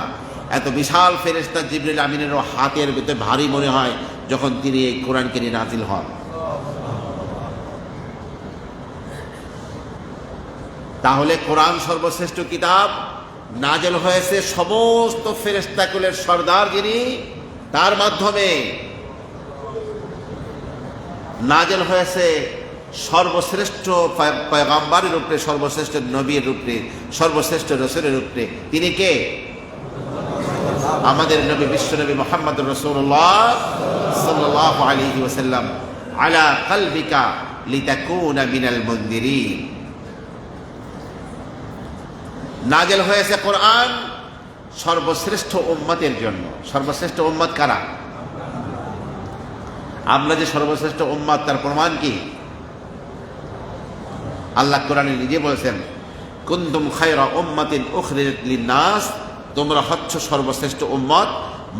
এত বিশাল ফেরেশতা জিবরিল আমিনেরও হাতের ভিতরে ভারী মনে হয় যখন তিনি এই কোরআনকে নিয়ে নাজিল হন। তাহলে কোরআন সর্বশ্রেষ্ঠ কিতাব। নাজিল হয়েছে সমস্ত ফেরেশতাকুলের সর্দার যিনি, তার মাধ্যমে। নাজিল হয়েছে সর্বশ্রেষ্ঠ পয়গম্বরের উপরে, সর্বশ্রেষ্ঠ নবীর উপরে, সর্বশ্রেষ্ঠ রাসূলের উপরে। তিনি কে? আমাদের নবী, বিশ্বনবী মুহাম্মদুর রাসূলুল্লাহ সাল্লাল্লাহু আলাইহি ওয়াসাল্লাম। আলা কলবিকা লিতাকুনা মিনাল মুনদিরিন। নাজিল হয়েছে কোরআন সর্বশ্রেষ্ঠ উম্মতের জন্য। সর্বশ্রেষ্ঠ উম্মত কারা? আমরা যে সর্বশ্রেষ্ঠ উম্মত, তার প্রমাণ কি? আল্লাহ কোরআনে নিজে বলেছেন, কুনতুম খায়রা উম্মাতিন উখরিজাত লিন-নাস। তোমরা হচ্ছ সর্বশ্রেষ্ঠ উম্মত,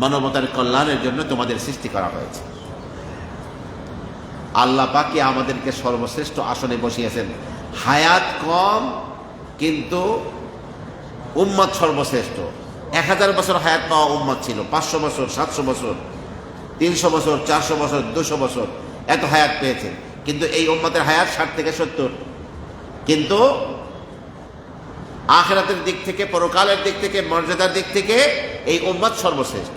মানবতার কল্যাণের জন্য তোমাদের সৃষ্টি করা হয়েছে। আল্লাহ পাকই আমাদেরকে সর্বশ্রেষ্ঠ আসনে বসিয়েছেন। হায়াত কম, কিন্তু উম্মত সর্বশ্রেষ্ঠ। 1000 বছর হায়াত পাওয়া উম্মত ছিল, 500 বছর, 700 বছর, 300 বছর, 400 বছর, 200 বছর, এত হায়াত পেয়েছে। কিন্তু এই উম্মতের হায়াত 60 থেকে 70। কিন্তু আখিরাতের দিক থেকে, পরকালের দিক থেকে, মর্যাদার দিক থেকে এই উম্মত সর্বশ্রেষ্ঠ।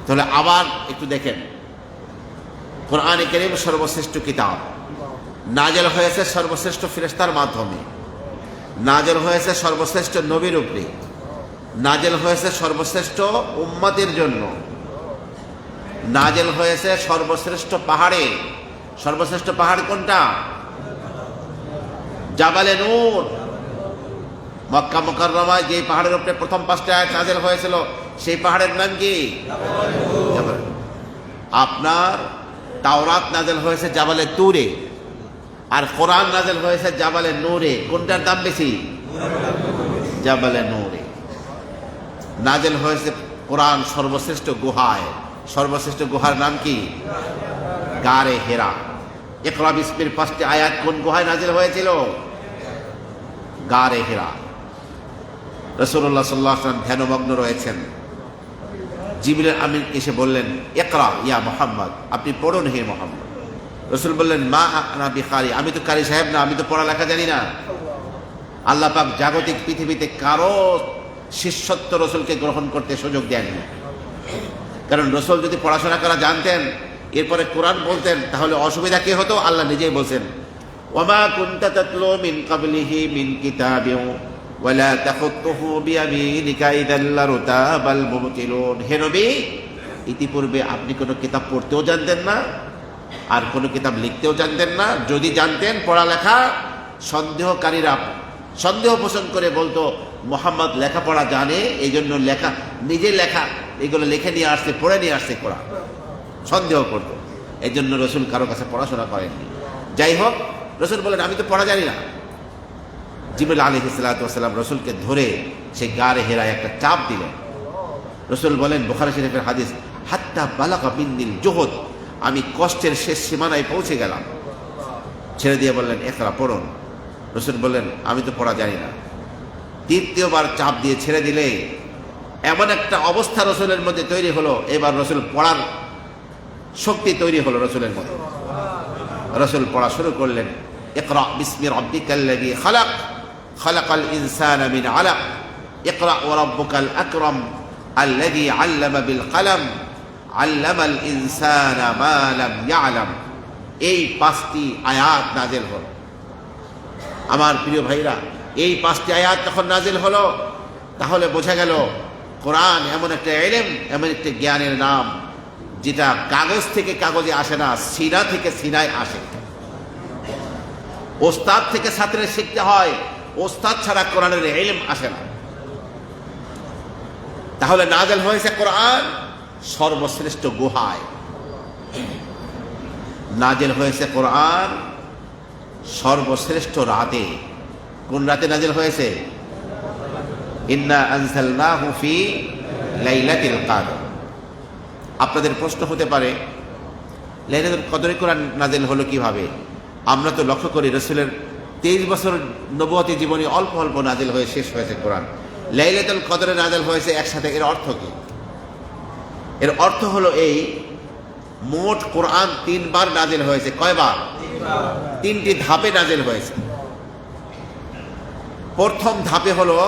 তাহলে আবার একটু দেখেন, কোরআনে কারীম সর্বশ্রেষ্ঠ কিতাব। নাজিল হয়েছে সর্বশ্রেষ্ঠ ফেরেশতার মাধ্যমে। নাজিল হয়েছে সর্বশ্রেষ্ঠ নবীর উপরে। নাজিল হয়েছে সর্বশ্রেষ্ঠ উম্মতের জন্য। নাজিল হয়েছে সর্বশ্রেষ্ঠ পাহাড়ে। সর্বশ্রেষ্ঠ পাহাড় কোনটা? জাবালে নূর। মক্কা মুকাররমায় যে পাহাড়ের উপরে প্রথম 5টা আয়াত নাজিল হয়েছিল, সেই পাহাড়ের নাম কি? জাবালে। আপনার তাওরাত নাজিল হয়েছে জাবালে তুরে, আর কোরআন নাজিল হয়েছে জাবালে নূরে। কোনটার দাম বেশি? জাবালে নূরে। নাজিল হয়েছে কোরআন সর্বশ্রেষ্ঠ গুহায়, সর্বশ্রেষ্ঠ গুহার নাম কি? গারে হেরা। ইকরা বিসমির 5টি আয়াত কোন গুহায় নাজিল হয়েছিল? গারে হেরা। রাসূলুল্লাহ সাল্লাল্লাহু আলাইহি ওয়াসাল্লাম ধ্যানমগ্ন রয়েছেন, জিবরিল আমিন এসে বললেন, ইকরা ইয়া মুহাম্মদ, আপনি পড়ুন হে মুহাম্মদ। রাসূল বললেন, মা আনা বিকারি, আমি তো কারি সাহেব না, আমি তো পড়ালেখা জানি না। আল্লাহ পাক জাগতিক পৃথিবীতে কারো শিষ্যত্ব রসুলকে গ্রহণ করতে সুযোগ দেননি, কারণ রসুল যদি পড়াশোনা করা জানতেন, এরপরে কোরআন বলতেন, তাহলে অসুবিধা কি হতো? আল্লাহ নিজেই বলছেন, ওয়ামা কুনতা তাতলু মিন ক্বাবলিহি মিন কিতাবিন ওয়ালা তাখুতুহু বিয়ামিনিকা ইযাল লারতাবাল মুবতিলুন। হে নবী, ইতিপূর্বে আপনি কোনো কিতাব পড়তেও জানতেন না, আর কোনো কিতাব লিখতেও জানতেন না। যদি জানতেন পড়ালেখা, সন্দেহকারীরা সন্দেহ পোষণ করে বলতো মুহাম্মদ লেখাপড়া জানে, এই জন্য লেখা, নিজে লেখা এগুলো লিখে নিয়ে আসছে, পড়ে নিয়ে আসছে কোরআন, সন্দেহ করতো। এই জন্য রসুল কারো কাছে পড়াশোনা করেননি। যাই হোক, রসুল বলেন, আমি তো পড়া জানি না। জিবরিল আলাইহিস সালাতু ওয়াস সালাম রসুলকে ধরে সেই গারে হেরায় একটা চাপ দিলেন। রসুল বলেন, বুখারী শরীফের হাদিস, হাত্তা বালাগা মিন্নিল জুহুদ, আমি কষ্টের শেষ সীমানায় পৌঁছে গেলাম। ছেড়ে দিয়ে বললেন, ইকরা, পড়ুন। রসুল বললেন, আমি তো পড়া জানি না। তৃতীয়বার চাপ দিয়ে ছেড়ে দিলে এমন একটা অবস্থা রসুলের মধ্যে তৈরি হলো, এবার রসুল পড়ার শক্তি তৈরি হলো রসুলের মধ্যে। রসুল পড়া শুরু করলেন, ইকরা বিসমি রাব্বিকাল্লাযী খালাক, খালাকাল ইনসানা মিন আলাক, ইকরা ওয়া রাব্বুকাল আকরাম আল্লাযী আল্লামা বিল কলম আল্লামাল ইনসানা মা লাম ইয়ালাম। এই 5টি আয়াত নাজিল হলো। আমার প্রিয় ভাইরা, এই 5টি আয়াত যখন নাজিল হলো, তাহলে বোঝা গেল কোরআন এমন একটা ইলম, এমন একটা জ্ঞানের নাম, যেটা কাগজ থেকে কাগজে আসে না, সিনা থেকে সিনায় আসে। ওস্তাদ থেকে ছাত্রের শিখতে হয়, ওস্তাদ ছাড়া কোরআনের ইলম আসে না। তাহলে নাজিল হয়েছে কোরআন সর্বশ্রেষ্ঠ গুহায়, নাজিল হয়েছে কোরআন সর্বশ্রেষ্ঠ রাতে। কোন রাতে নাজিল হয়েছে? ইন্না আনজালনাহু ফি লাইলাতিল কদর। আপনাদের প্রশ্ন হতে পারে, লাইলাতুল কদরে কোরআন নাজিল হলো কিভাবে? আমরা তো লক্ষ্য করি রাসূলের 23 বছর নবুয়তি জীবনী অল্প অল্প নাজিল হয়ে শেষ হয়েছে কোরআন। লাইলাতুল কদরে নাজিল হয়েছে একসাথে। এর অর্থ কি? এর অর্থ হলো এই, মোট কোরআন 3 বার নাজিল হয়েছে। কয়বার? 3টি ধাপে নাজিল হয়েছে। প্রথম ধাপে হলো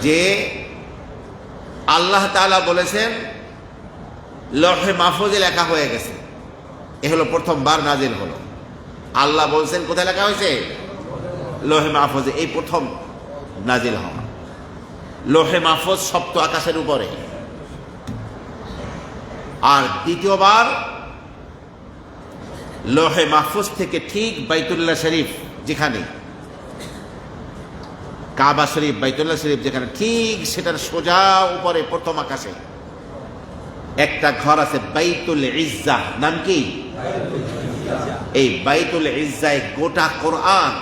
যে আল্লাহ তাআলা বলেছেন লৌহে মাহফুজে লেখা হয়ে গেছে। এ হলো প্রথমবার নাজিল হলো। আল্লাহ বলছেন কোথায় লেখা হয়েছে? লৌহে মাহফুজে। এই প্রথম নাজিল হওয়া। লৌহে মাহফুজ সপ্ত আকাশের উপরে। আর দ্বিতীয়বার লৌহে মাহফুজ থেকে ঠিক বাইতুল্লাহ শরীফ, যেখানে কাবা শরীফ, বাইতুল্লাহ শরীফ যেখানে, ঠিক সেটার সোজা উপরে প্রথম আকাশে একটা ঘর আছে, বাইতুল ইজ্জা। নাম কি? এই বাইতুল ইজ্জায় গোটা কোরআন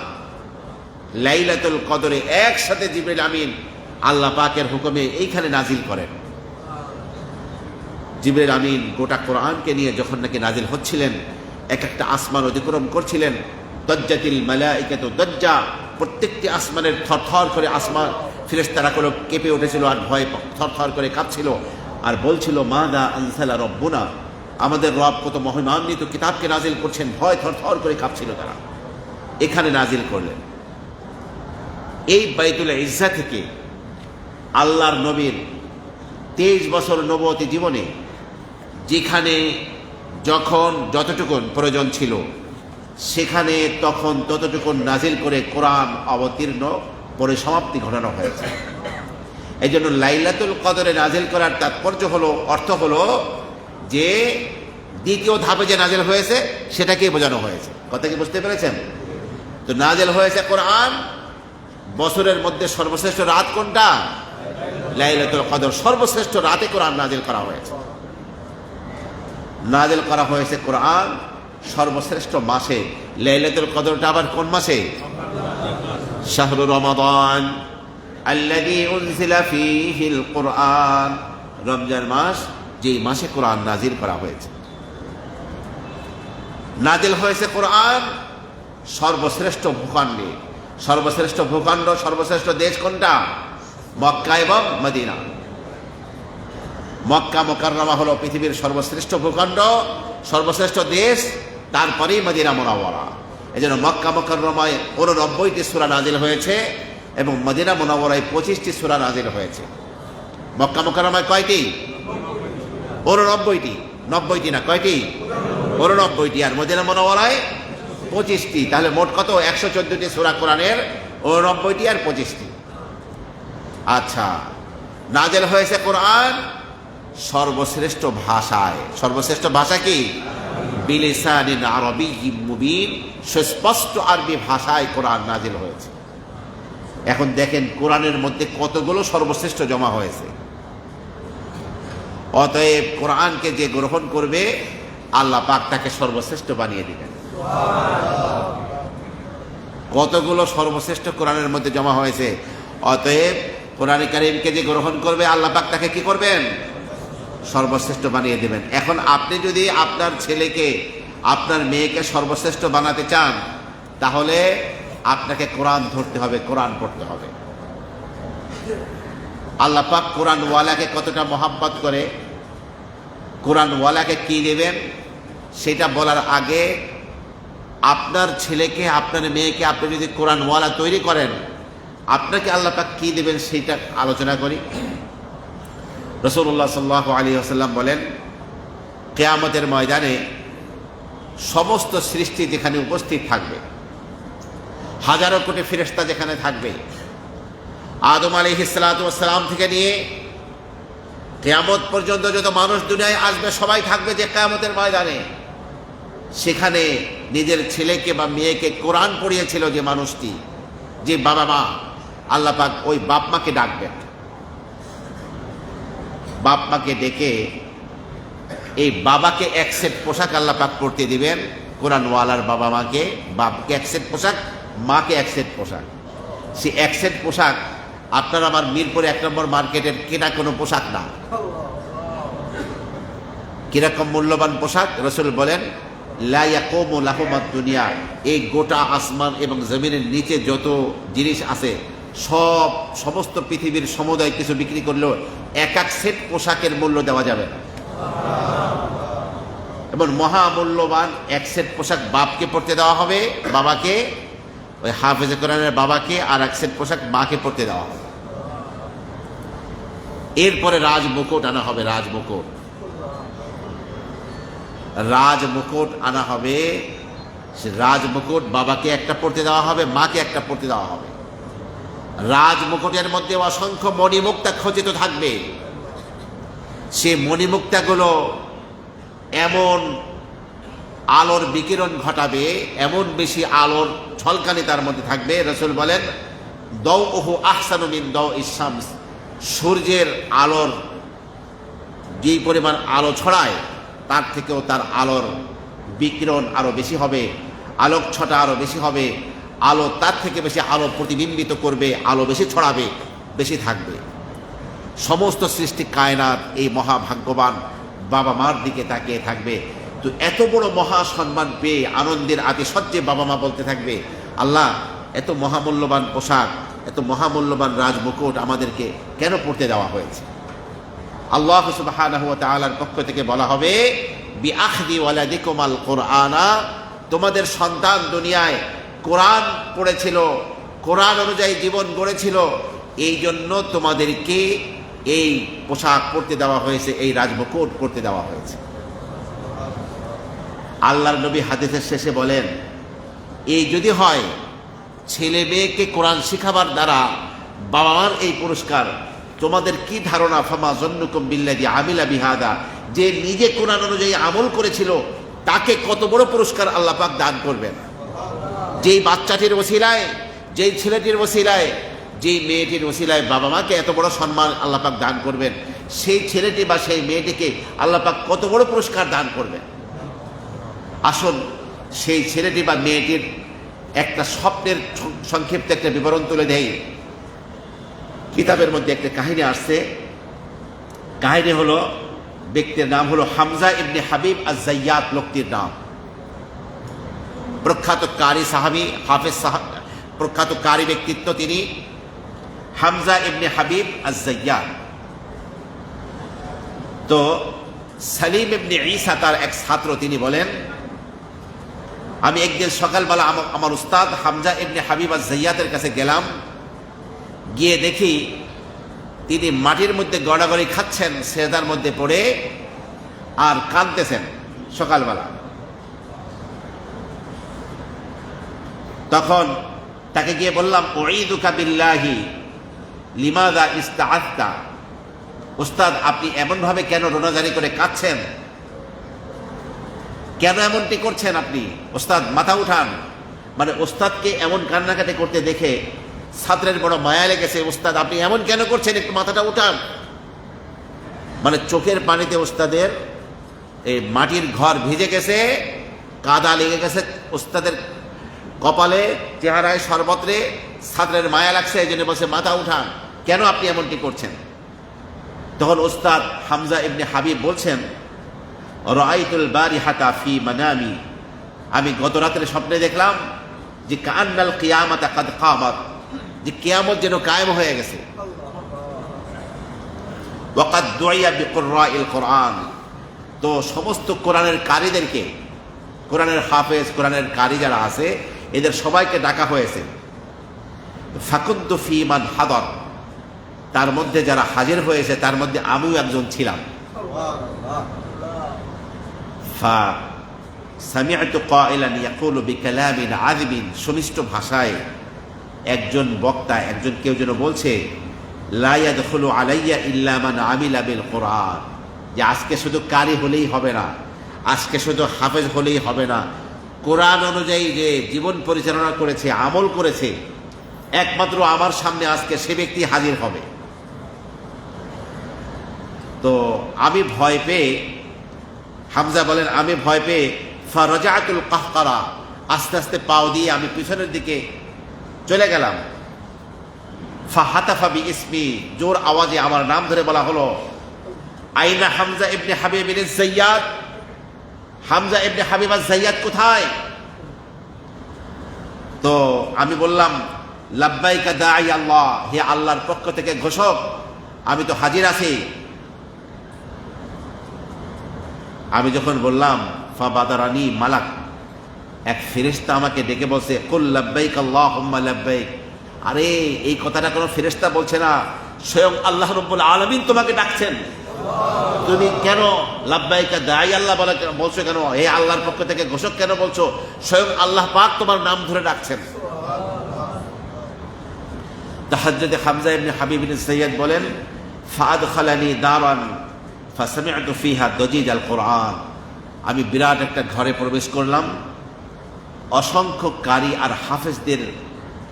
লাইলাতুল কদরে একসাথে জিবরিল আমিন আল্লাহ পাকের হুকুমে এইখানে নাজিল করেন। জিবরিল আমিন গোটা কোরআনকে নিয়ে যখন নাকি নাজিল হচ্ছিলেন, এক একটা আসমান অতিক্রম করছিলেন, দজ্জাতিল মালাইকাতু দজ্জা, প্রত্যেকটি আসমানের থরথর করে আসমান ফেরেশতারা গুলো কেঁপে উঠেছিল আর ভয়ে থরথর করে কাঁপছিল আর বলছিল, মাদা আনসালা রব্বুনা, আমাদের রব কত মহিমান্বিত কিতাবকে নাজিল করছেন। ভয় থরথর করে কাঁপছিল তারা। এখানে নাজিল করলেন। এই বাইতুল ইজ্জা থেকে আল্লাহর নবীর 23 বছর নবুয়তি জীবনে যেখানে যখন যতটুকুন প্রয়োজন ছিল, সেখানে তখন ততটুকুন নাজিল করে কোরআন অবতীর্ণ পরে সমাপ্তি ঘটানো হয়েছে। এই জন্য লাইলাতুল কদরে নাজিল করার তাৎপর্য হলো, অর্থ হলো যে দ্বিতীয় ধাপে যে নাজিল হয়েছে সেটাকে বোঝানো হয়েছে। কথা কি বুঝতে পেরেছেন? তো নাজিল হয়েছে কোরআন, বছরের মধ্যে সর্বশ্রেষ্ঠ রাত কোনটা? লাইলাতুল কদর। সর্বশ্রেষ্ঠ রাতে কোরআন নাজিল করা হয়েছে। নাজিল করা হয়েছে কোরআন সর্বশ্রেষ্ঠ মাসে। লাইলাতুল কদরটা আবার কোন মাসে? শাহরু রমাদান আল্লাযী উনজিলা ফীহিল কুরআন। রমজান মাস যেই মাসে কোরআন নাজিল করা হয়েছে। নাজিল হয়েছে কোরআন সর্বশ্রেষ্ঠ ভূখণ্ডে। সর্বশ্রেষ্ঠ ভূখণ্ড, সর্বশ্রেষ্ঠ দেশ কোনটা? মক্কা এবং মদিনা। মক্কা মুকাররমা হলো পৃথিবীর সর্বশ্রেষ্ঠ ভূখণ্ড, সর্বশ্রেষ্ঠ দেশ, তারপরেই মদিনা মুনাওয়ারা। এই জন্য মক্কা মুকাররমায় 89টি সূরা নাজিল হয়েছে এবং মদিনা মুনাওয়ারায় 25টি সূরা নাজিল হয়েছে। মক্কা মুকাররমায় কয়টি? 89টি। 90টি না, কয়টি? 89টি। আর মদিনা মুনাওয়ারায় 25টি। তাহলে মোট কত? 114টি সূরা কোরআনের, 89টি আর 25টি। আচ্ছা, নাজিল হয়েছে কোরআন সর্বশ্রেষ্ঠ ভাষায়। সর্বশ্রেষ্ঠ ভাষা কি? বিলিসানিন আরবিয়্যিম মুবিন, সুস্পষ্ট আরবি ভাষায় কোরআন নাজিল হয়েছে। এখন দেখেন কোরআনের মধ্যে কতগুলো সর্বশ্রেষ্ঠ জমা হয়েছে। অতএব কোরআনকে যে গ্রহণ করবে আল্লাহ পাক তাকে সর্বশ্রেষ্ঠ বানিয়ে দিবেন। কতগুলো সর্বশ্রেষ্ঠ কোরআনের মধ্যে জমা হয়েছে। অতএব কোরআন কারীমকে যে গ্রহণ করবে আল্লাহ পাক তাকে কি করবেন? সর্বশ্রেষ্ঠ বানিয়ে দেবেন। এখন আপনি যদি আপনার ছেলেকে, আপনার মেয়েকে সর্বশ্রেষ্ঠ বানাতে চান, তাহলে আপনাকে কোরআন ধরতে হবে, কোরআন পড়তে হবে। আল্লাহ পাক কোরআনওয়ালাকে কতটা মহাব্বত করে, কোরআনওয়ালাকে কি দেবেন সেটা বলার আগে আপনার ছেলেকে, আপনার মেয়েকে আপনি যদি কোরআনওয়ালা তৈরি করেন, আপনাকে আল্লাহ পাক কি দেবেন সেইটা আলোচনা করি। রাসূলুল্লাহ সাল্লাল্লাহু আলাইহি ওয়াসাল্লাম বলেন, কিয়ামতের ময়দানে সমস্ত সৃষ্টি যেখানে উপস্থিত থাকবে, হাজারো কোটি ফেরেশতা যেখানে থাকবে, আদম আলাইহিস সালাতু ওয়াস সালাম থেকে নিয়ে কিয়ামত পর্যন্ত যত মানুষ দুনিয়ায় আসবে সবাই থাকবে যে কিয়ামতের ময়দানে। সেখানে নিজের ছেলেকে বা মেয়েকে কোরআন পড়িয়েছিল যে মানুষটি, যে বাবা মা, আল্লাহ পাক ওই বাপ মাকে ডাকবেন। বাপ মাকে ডেকে এই বাবাকে এক সেট পোশাক আল্লাহ পাক পরতে দিবেন। কোরআনওয়ালার বাবা মাকে, বাপকে এক সেট পোশাক, মাকে এক সেট পোশাক। সে এক সেট পোশাক আপনার আমার মিরপুরে 1 নম্বর মার্কেটের কেনা কোনো পোশাক না। কিরকম মূল্যবান পোশাক? রাসূল বলেন, লা ইয়াকুমু লাহুমাদ দুনিয়া, এই গোটা আসমান এবং জমিনের নিচে যত জিনিস আছে সমস্ত পৃথিবীর সমুদায় কিছু বিক্রি করলেও এক এক সেট পোশাকের মূল্য দেওয়া যাবে না। এবং মহামূল্যবান এক সেট পোশাক বাপকে পরতে দেওয়া হবে, বাবাকে, ওই হাফেজে কোরআনের বাবাকে, আর এক সেট পোশাক মাকে পরতে দেওয়া হবে। এরপরে রাজমুকুট আনা হবে। রাজমুকুট, রাজমুকুট আনা হবে। সে রাজমুকুট বাবাকে একটা পরতে দেওয়া হবে, মাকে একটা পরতে দেওয়া হবে। রাজমুকুটের মধ্যে অসংখ্য মণিমুক্তা খচিত থাকবে। সে মণিমুক্তাগুলো এমন আলোর বিকিরণ ঘটাবে, এমন বেশি আলোর ঝলকানি তার মধ্যে থাকবে। রাসূল বলেন, দাউহু আহসানু মিন দাউইশ শামস, সূর্যের আলোর যেই পরিমাণ আলো ছড়ায় তার থেকেও তার আলোর বিকিরণ আরো বেশি হবে, আলোক ছটা আরো বেশি হবে, আলো তার থেকে বেশি আলো প্রতিবিম্বিত করবে, আলো বেশি ছড়াবে, বেশি থাকবে। সমস্ত সৃষ্টি কায়নাত এই মহাভাগ্যবান বাবা মার দিকে তাকিয়ে থাকবে। তো এত বড় মহা সম্মান পেয়ে আনন্দের আতিশয্যে বাবা মা বলতে থাকবে, আল্লাহ এত মহামূল্যবান পোশাক, এত মহামূল্যবান রাজমুকুট আমাদেরকে কেন পড়তে দেওয়া হয়েছে? আল্লাহ সুবহানাহু ওয়া তাআলার পক্ষ থেকে বলা হবে, বিআখদি ওয়ালাদিকুমাল কুরআনা, তোমাদের সন্তান দুনিয়ায় কোরআন পড়েছিল, কোরআন অনুযায়ী জীবন গড়েছিল, এই জন্য তোমাদেরকে এই পোশাক পরতে দেওয়া হয়েছে, এই রাজমুকুট পরতে দেওয়া হয়েছে। আল্লাহর নবী হাদিসের শেষে বলেন, এই যদি হয় ছেলে মেয়েকে কোরআন শিখাবার দ্বারা বাবা মার এই পুরস্কার, তোমাদের কি ধারণা, ফামা যন্নুকুম বিল্লাযী আমিলা বিহাদা, যে নিজে কোরআন অনুযায়ী আমল করেছিল তাকে কত বড় পুরস্কার আল্লাহ পাক দান করবেন। যেই বাচ্চাটির ওসিলায়, যেই ছেলেটির ওসিলায়, যেই মেয়েটির ওসিলায় বাবা মাকে এত বড় সম্মান আল্লাহ পাক দান করবেন, সেই ছেলেটি বা সেই মেয়েটিকে আল্লাহ পাক কত বড় পুরস্কার দান করবেন। আসুন সেই ছেলেটি বা মেয়েটির একটা স্বপ্নের সংক্ষিপ্ত একটা বিবরণ তুলে দেই। কিতাবের মধ্যে একটা কাহিনী আসছে। কাহিনী হলো ব্যক্তির নাম হলো হামজা ইবনে হাবিব আজ-জাইয়াত লোকটির নাম। প্রখ্যাত কারি সাহাবী, হাফেজ প্রখ্যাত কারি ব্যক্তিত্ব তিনি, হামজা ইবনে হাবিব আজ-জাইয়াত। তো সালিম ইবনে ঈসা তার এক ছাত্র, তিনি বলেন, আমি একদিন সকালবেলা আমার উস্তাদ হামজা ইবনে হাবিব আজ-জাইয়াতের কাছে গেলাম, গিয়ে দেখি তিনি মাটির মধ্যে গড়াগড়ি খাচ্ছেন সেজদার মধ্যে পড়ে আর কাঁদতেছেন সকালবেলা। তখন তাকে গিয়ে বললাম, উঈদুকা বিল্লাহি লিমাযা ইস্তাআযতা, উস্তাদ আপনি এমনভাবে কেন রোনাজারি করে কাঁদছেন, কেন এমনটি করছেন আপনি? উস্তাদ মাথা উঠান। মানে উস্তাদকে এমন কান্নাকাটি করতে দেখে ছাত্রের বড় মায়া লেগেছে, উস্তাদ আপনি এমন কেন করছেন, একটু মাথাটা উঠান। মানে চোখের পানিতে উস্তাদের এই মাটির ঘর ভিজে গেছে, কাদা লেগে গেছে উস্তাদের কপালে, চেহারায়, সর্বত্রে। ছাত্রের মায়া লাগছে, এই জন্য বলছে মাথা উঠান, কেন আপনি এমনটি করছেন? তখন উস্তাদ হামজা ইবনে হাবিব বলছেন, রাআইতুল বারিহাতা ফি মানামি, আমি গত রাতের স্বপ্নে দেখলাম যে কান্নাল কিয়ামাতা কাদ কামাত, যে কিয়ামত যেন কায়েম হয়ে গেছে। ওয়াকাদ দুইয়া বিকুররাইল কোরআন, তো সমস্ত কোরআনের কারীদেরকে, কোরআনের হাফেজ, কোরআনের কারী যারা আছে এদের সবাইকে ডাকা হয়েছে। ফাকুনতু ফি মান হাদার, তার মধ্যে যারা হাজির হয়েছে তার মধ্যে আমিও একজন ছিলাম। ফাসামি'তু কাইলান ইয়াকুলু বিকালামিন আযবিন, সুমিষ্ট ভাষায় একজন বক্তা, একজন কেউ যেন বলছে, লা ইয়াদখুলু আলাইয়া ইল্লা মান আমিলা বিল কোরআন, যে আজকে শুধু কারি হলেই হবে না, আজকে শুধু হাফেজ হলেই হবে না, কোরআন অনুযায়ী যে জীবন পরিচালনা করেছে, আমল করেছে, একমাত্র আমার সামনে আজকে সে ব্যক্তি হাজির হবে। তো আমি ভয় পেয়ে, হামজা বলেন, আমি ভয় পেয়ে ফারাজাতুল কাহকারা, আস্তে আস্তে পাও দিয়ে আমি পিছনের দিকে চলে গেলাম। ফাহাতাফা বিইসমি, জোর আওয়াজে আমার নাম ধরে বলা হলো, আইনা হামজা ইবনে হাবিব আজ-জাইয়াত, হামজা ইবনে হাবিব আজ-জাইয়াত কোথায়? তো আমি বললাম, লাব্বাইকা দাঈ আল্লাহ, হে আল্লাহর পক্ষ থেকে ঘোষক, আমি তো হাজির আছি। আমি যখন বললাম, ফাবাদারানি মালাক, এক ফেরেশতা আমাকে ডেকে বলছে, কুল লাব্বাইক আল্লাহুম্মা লাব্বাইক। আরে এই কথাটা কোনো ফেরেশতা বলছে না, স্বয়ং আল্লাহ রাব্বুল আলামিন তোমাকে ডাকছেন। তুমি কেন লাব্বাইকা দাঈ আল্লাহ বলছো কেন? হে আল্লাহর পক্ষ থেকে ঘোষক কেন বলছো? স্বয়ং আল্লাহ পাক তোমার নাম ধরে ডাকছেন। তাহাজ্জুদে হামজা ইবনে হাবিব আজ-জাইয়াত বলেন, ফাআদখালানি দারান ফাসামি'তু ফিহা দাজিজ আল কোরআন, আমি বিরাট একটা ঘরে প্রবেশ করলাম, অসংখ্য কারি আর হাফেজদের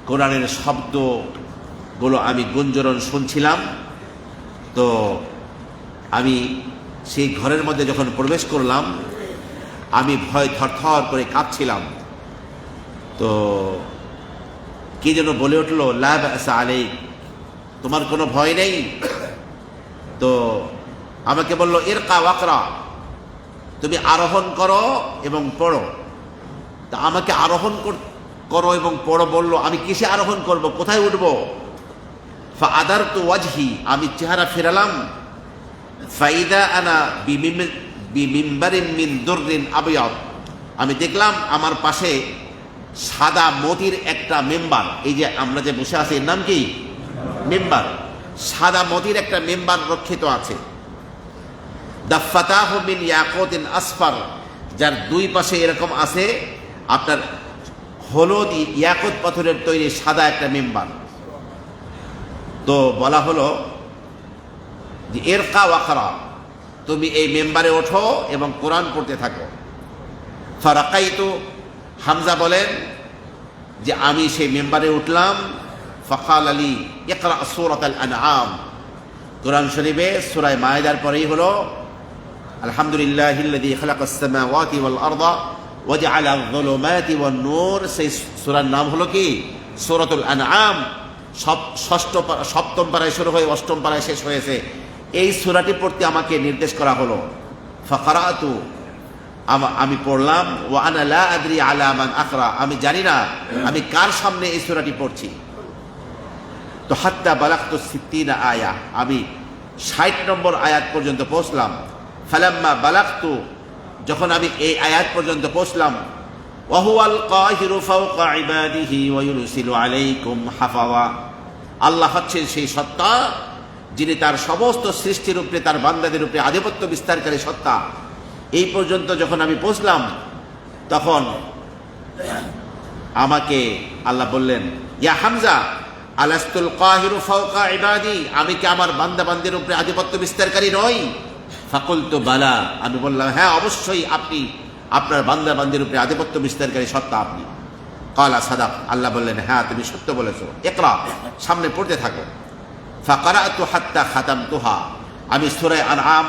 কোরআনের শব্দগুলো আমি গুঞ্জরণ শুনছিলাম। তো আমি সেই ঘরের মধ্যে যখন প্রবেশ করলাম, আমি ভয় থরথর করে কাঁপছিলাম। তো কি যেন বলে উঠলো, লা বা'সা আলাইক, তোমার কোনো ভয় নেই। তো আমাকে বলল, ইরকা ওয়াকরা, তুমি আরোহণ করো এবং পড়ো। তা আমাকে আরোহণ করো এবং পড়ো বললো, আমি কিসে আরোহণ করব, কোথায় উঠব? ফাআদারতু ওয়াজহি, আমি চেহারা ফেরালাম। ফাইদা আনা বিমিম্বারিন মিন দুররিন আবিয়াদ, আমি দেখলাম আমার পাশে সাদা মতির একটা মেম্বার, এই যে আমরা যে বসে আছি এর নাম কি? মেম্বার। সাদা মতির একটা মেম্বার রক্ষিত আছে। দাফাতাহু মিন ইয়াকুতিন আসফার, যার দুই পাশে এরকম আছে আপনার হলুদ ইয়াকুত পাথরের তৈরি সাদা একটা মেম্বার। তো বলা হলো যে ইরকা ওয়াকরা, তুমি এই মেম্বারে ওঠো এবং কোরআন পড়তে থাকো। ফারাকাইতু, হামজা বলেন যে আমি সেই মেম্বারে উঠলাম। ফাকাল আলী ইকরা সূরাতুল আনআম, কোরআন শরীফে সূরা মায়েদার পরেই হলো আলহামদুলিল্লাহিল্লাযী খালাকাস সামাওয়াতি ওয়াল আরদা ওয়া জাআলা আয-যুলুমাতি ওয়ান নূর, সেই সূরার নাম হলো কি? সূরাতুল আনআম। সপ্তম পারায় শুরু হয়ে অষ্টম পারায় শেষ হয়েছে। এই সূরাটি পড়তে আমাকে নির্দেশ করা হলো। ফাকারাতু, আমি পড়লাম। ওয়া আনা লা আদরি আলা মান আকরা, আমি জানি না আমি কার সামনে এই সূরাটি পড়ছি। তো হাত্তা বালাগতু 60 আয়া, আমি 60 নম্বর আয়াত পর্যন্ত পৌঁছলাম। ফালাম্মা বালাগতু, যখন আমি এই আয়াত পর্যন্ত পৌঁছলাম, ওয়া হুয়াল কাহিরু ফাওকা ইবাদিহি ওয়া ইউরসিলু আলাইকুম হাফাওয়া, আল্লাহ হচ্ছেন সেই সত্তা যিনি তার সমস্ত সৃষ্টির উপরে, তার বান্দাদের উপরে আধিপত্য বিস্তারকারী সত্তা। এই পর্যন্ত যখন আমি পৌঁছলাম, তখন আমাকে আল্লাহ বললেন, ইয়া হামজা আলাস্তুল কাহিরু ফাওকা ইবাদি, আমি কি আমার বান্দা বান্দির উপরে আধিপত্য বিস্তারকারী নই? ফাকুলতু বালা, আমি বললাম হ্যাঁ অবশ্যই আপনি আপনার বান্দা বান্দির উপরে আধিপত্য বিস্তারকারী সত্তা আপনি। কালা সাদাক, আল্লাহ বললেন হ্যাঁ তুমি সত্য বলেছো, ইকরা, সামনে পড়তে থাকো। ফাকারাতু হাত্তা খাতামতুহা, আমি সূরা আনআম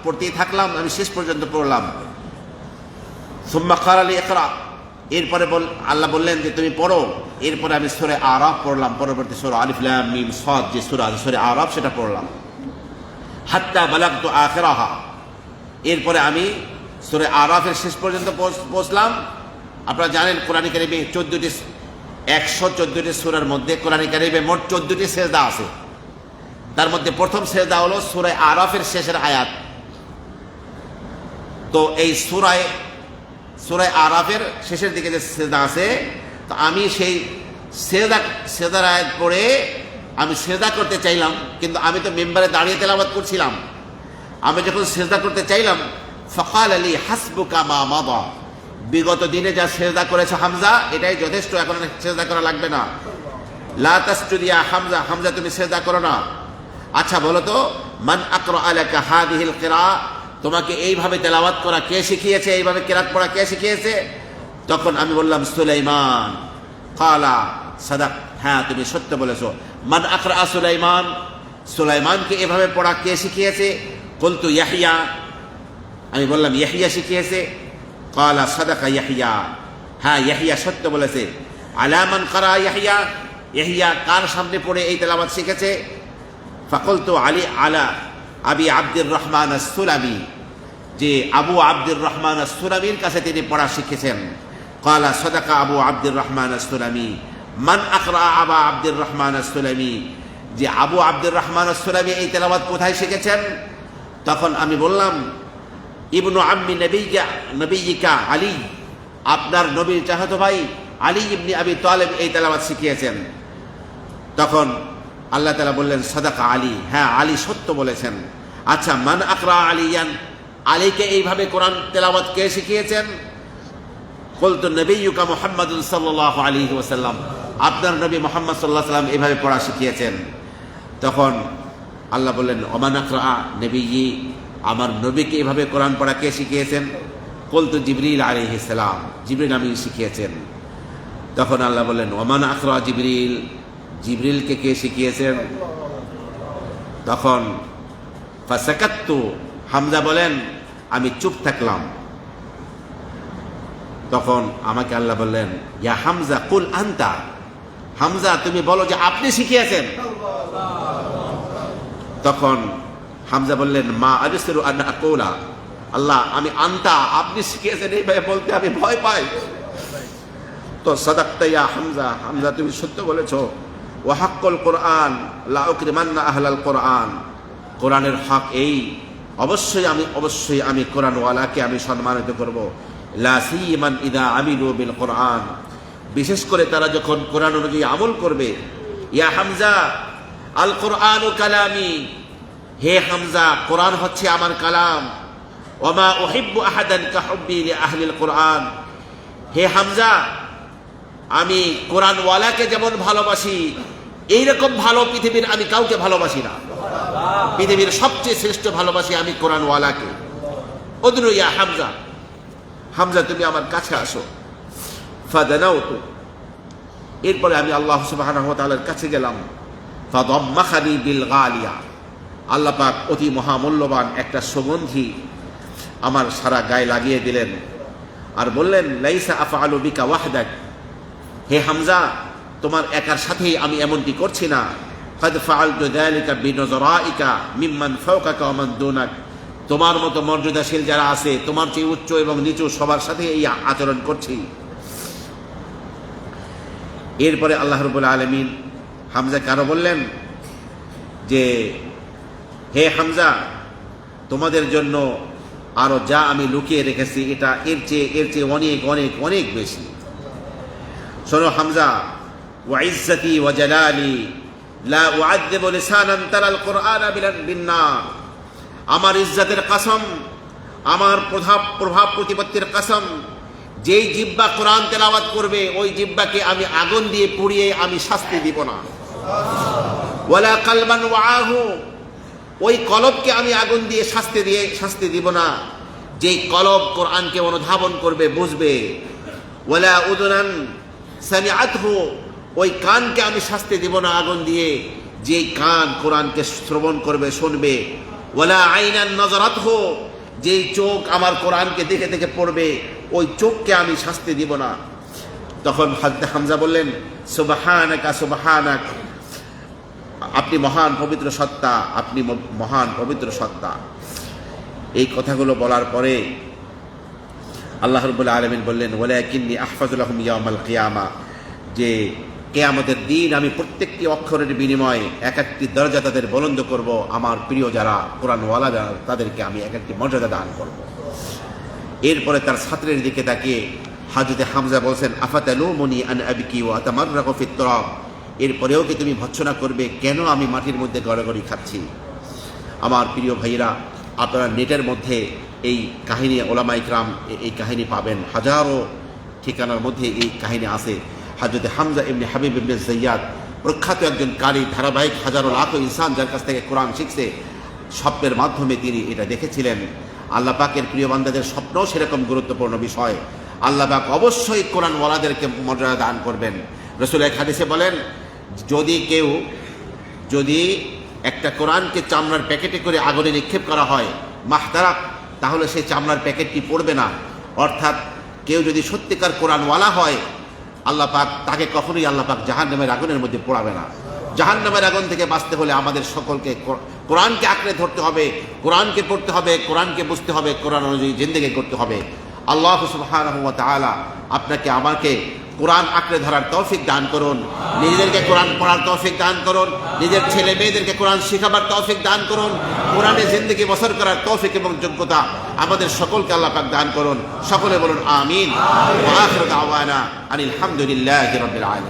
পড়তেই থাকলাম, আমি শেষ পর্যন্ত পড়লাম। সুম্মা ক্বালা লি ইকরা, এরপরে আল্লাহ বললেন যে তুমি পড়ো। এরপরে আমি সূরা আরাফ পড়লাম, পরবর্তী সূরা আলিফ লাম মিম সাদ যে সূরা আরাফ সেটা পড়লাম। হাত্তা বালাগতু আখিরাহা, এরপরে আমি সূরা আরাফের শেষ পর্যন্ত পৌঁছলাম। আপনারা জানেন কোরআনে কারিমে 114টি সূরার মধ্যে কোরআনে কারিমে মোট 14টি সেজদা আছে। তার মধ্যে প্রথম সেজদা হলো সূরা আরাফের শেষের আয়াত। তো এই সূরা আরাফের শেষের দিকে যে সেজদা আছে, তো আমি সেই সেজদার আয়াত পড়ে আমি সেজদা করতে চাইলাম, কিন্তু আমি তো মেম্বারে দাঁড়িয়ে তেলাওয়াত করছিলাম। আমি যখন সেজদা করতে চাইলাম, ফাকাল আলী হাসবুকা মা মাদা, বিগত দিনে যা সেজদা করেছে হামজা এটাই যথেষ্ট, এখন সেজদা করা লাগবে না। লা তাসজুদ ইয়া হামজা, হামজা তুমি সেজদা করো না। আচ্ছা বলো তো, মান আকরা আলাকা হাদিহিল কিরা, তোমাকে এইভাবে তেলাওয়াত করা কে শিখিয়েছে, এইভাবে কিরাত পড়া কে শিখিয়েছে? তখন আমি বললাম সুলাইমান। কালা সাদাক, হ্যাঁ তুমি সত্য বলেছো। মান আকরা সুলাইমান, সুলাইমানকে এভাবে পড়া কে শিখিয়েছে? কুলতু ইয়াহইয়া, আমি বললাম ইয়াহইয়া শিখিয়েছে। কালা সাদাকা ইয়াহইয়া, হ্যাঁ ইয়াহইয়া সত্য বলেছে। আলা মান কারা ইয়াহইয়া, ইয়াহইয়া কার সামনে পড়ে এই তেলাওয়াত শিখেছে? ফাকুলতু আলী আলা আবি আব্দুর রহমান আস-সুলামি, যে আবু আব্দুর রহমান আস-সুলামির কাছে তিনি পড়া শিখেছেন। কালা সাদাকা আবু আব্দুর রহমান আস-সুলামি। মান আকরা আবা আব্দুর রহমান আস-সুলামি, যে আবু আব্দুর রহমান আস-সুলামি এই তেলাওয়াত কোথায় শিখেছেন? তখন আমি বললাম ইবনু আম্মি নবিয়িকা আলী, আপনার নবীর চাচাতো ভাই আলী ইবনে আবি তালেব এই তেলাওয়াত শিখিয়েছেন। তখন আল্লাহ তাআলা বললেন সাদাকা আলী, হ্যাঁ আলী সত্য বলেছেন। আচ্ছা মান আকরা আলিয়ান, আলীকে এইভাবে কোরআন তেলাওয়াত কে শিখিয়েছেন? কুলতু নবিয়্যুকা মুহাম্মাদুন সাল্লাল্লাহু আলাইহি ওয়াসাল্লাম, আপনার নবী মুহাম্মদ সাল্লাল্লাহু আলাইহি ওয়াসাল্লাম এইভাবে পড়া শিখিয়েছেন। তখন আল্লাহ বললেন ওমান আকরা নবিয়্যি, আমার নবীকে এইভাবে কোরআন পড়া কে শিখিয়েছেন? কুলতু জিবরিল আলাইহিস সালাম, জিবরিল আমি শিখিয়েছেন। তখন আল্লাহ বললেন ওমান আকরা জিবরিল, জিবরিলকে কে শিখিয়েছেন? তখন ফাসাকাত্তু, হামজা বলেন আমি চুপ থাকলাম। তখন আমাকে আল্লাহ বললেন ইয়া হামজা কুল আনতা, হামজা তুমি বলো যে আপনি শিখিয়েছেন। তখন হামজা বললেন মা আজসিরু আন আকুলা, আল্লাহ আমি আনতা, আপনি শিখিয়েছেন এইভাবে বলতে আমি ভয় পাই। তো সাদাকতা ইয়া হামজা, হামজা তুমি সত্য বলেছো। ওয়া হাক্কুল কোরআন লা উকরিমান্না আহলাল কোরআন, কোরআনের হক এই, অবশ্যই আমি কোরআনওয়ালাকে আমি সম্মানিত করব। লা সিমান ইদা আমিলু বিল কোরআন, বিশেষ করে তারা যখন কোরআন অনুযায়ী আমল করবে। ইয়া হামজা আল কোরআনু কালামি, হে হামজা কোরআন হচ্ছে আমার কালাম। ওমা উহিব্বু আহাদান কাহুব্বি লি আহলিল কোরআন, হে হামজা আমি কোরআনওয়ালাকে যেমন ভালোবাসি এইরকম ভালো পৃথিবীর আমি কাউকে ভালোবাসি না। পৃথিবীর সবচেয়ে শ্রেষ্ঠ ভালোবাসি আমি কোরআনওয়ালাকে। উদনু ইয়া হামজা, হামজা তুমি আমার কাছে আসো। ফাদানাউতু, এরপরে আমি আল্লাহ সুবহানাহু ওয়া তাআলার কাছে গেলাম। ফাদাম্মাখানি বিল গালিয়া, আল্লাহ পাক অতি মহামূল্যবান একটা সুগন্ধি আমার সারা গায়ে লাগিয়ে দিলেন। আর বললেন লাইসা আফআলু বিকা ওয়াহদাক, হে হামজা তোমার একার সাথেই আমি এমনটি করছি না। قد فعلت ذلك بنظرائك ممن فوقك ومن دونك, তোমার মতো মর্যাদাশীল যারা আছে, তোমার চেয়ে উচ্চ এবং নিচু সবার সাথে এই আচরণ করছি। এরপরে আল্লাহ রাব্বুল আলামিন হামজা কারো বললেন যে হে হামজা, তোমাদের জন্য আরো যা আমি লুকিয়ে রেখেছি এটা এর চেয়ে অনেক অনেক অনেক বেশি। শোনো হামজা, ওয়া ইজ্জতি ওয়া জালালি লা উআযযিবু লিসানান তারাল কুরআনা বিন-নার, আমার ইজ্জতের কসম, আমার প্রভাব প্রতিপত্তির কসম, যেই জিহ্বা কোরআন তেলাওয়াত করবে ওই জিহ্বাকে আমি আগুন দিয়ে পুড়িয়ে আমি শাস্তি দিব না। ওয়ালা কালবান ওয়াহু, ওই কলবকে আমি আগুন দিয়ে শাস্তি দিব না যেই কলব কোরআনকে অনুধাবন করবে, বুঝবে। ওয়ালা উদুনান সামিআতহু, ওই কানকে আমি শাস্তি দিব না আগুন দিয়ে যেই কান কোরআনকে শ্রবণ করবে, শুনবে। ওয়ালা আইনান নাযারাতহু, যেই চোখ আমার কোরআনকে দেখে দেখে পড়বে ওই চোখকে আমি শাস্তি দিব না। তখন হামজা বললেন সুবহানাকা সুবহানাক, আপনি মহান পবিত্র সত্তা, আপনি মহান পবিত্র সত্তা। এই কথাগুলো বলার পরে আল্লাহ রাব্বুল আলামিন বললেন ওয়ালাকিন্নী আহফাযু লাহুম ইয়াওমাল কিয়ামা, যে কিয়ামতের দিন আমি প্রত্যেকটি অক্ষরের বিনিময়ে এক একটি দরজা তাদের বুলন্দ করব, আমার প্রিয় যারা কোরআনওয়ালা যারা তাদেরকে আমি এক একটি মর্যাদা দান করব। এরপরে তার ছাত্রের দিকে তাকিয়ে হযরত হামজা বলছেন আফাতালুমুনি আন আবকি ওয়া আতামাররাকু ফিত তুরাব, এরপরেও কি তুমি ভৎসনা করবে কেন আমি মাটির মধ্যে গড়াগড়ি খাচ্ছি? আমার প্রিয় ভাইরা, আপনারা নেটের মধ্যে এই কাহিনী ওলামা ইকরাম এই কাহিনী পাবেন, হাজারো ঠিকানার মধ্যে এই কাহিনী আছে। হযরত হামজা ইবনে হাবিব ইবনে যাইয়াদ প্রখ্যাত একজন কারি, ধারাবাহিক হাজারো লাখো ইনসান যার কাছ থেকে কোরআন শিখছে, স্বপ্নের মাধ্যমে তিনি এটা দেখেছিলেন। আল্লাহ পাকের প্রিয় বান্দাদের স্বপ্নও সেরকম গুরুত্বপূর্ণ বিষয়। আল্লাহ পাক অবশ্যই কোরআনওয়ালাদেরকে মর্যাদা দান করবেন। রাসূল এক হাদিসে বলেন, যদি একটা কোরআনকে চামড়ার প্যাকেটে করে আগুনে নিক্ষেপ করা হয় মাহতারাক, তাহলে সেই চামড়ার প্যাকেটটি পড়বে না। অর্থাৎ কেউ যদি সত্যিকার কোরআনওয়ালা হয় আল্লাহ পাক তাকে কখনোই আল্লাহ পাক জাহান্নামের আগুনের মধ্যে পোড়াবে না। জাহান্নামের আগুন থেকে বাঁচতে হলে আমাদের সকলকে কোরআনকে আঁকড়ে ধরতে হবে, কোরআনকে পড়তে হবে, কোরআনকে বুঝতে হবে, কোরআন অনুযায়ী জিন্দেগি করতে হবে। আল্লাহ সুবহানাহু ওয়া তাআলা আপনাকে আমাকে কোরআন আঁকড়ে ধরার তৌফিক দান করুন, নিজেদেরকে কোরআন পড়ার তৌফিক দান করুন, নিজের ছেলে মেয়েদেরকে কোরআন শেখাবার তৌফিক দান করুন, কোরআনে জিন্দেগি বসর করার তৌফিক এবং যোগ্যতা আমাদের সকলকে আল্লাহ পাক দান করুন। সকলে বলুন আমিন। ওয়া আখিরু দাওয়ানা আনিল হামদুলিল্লাহি রাব্বিল আলামিন।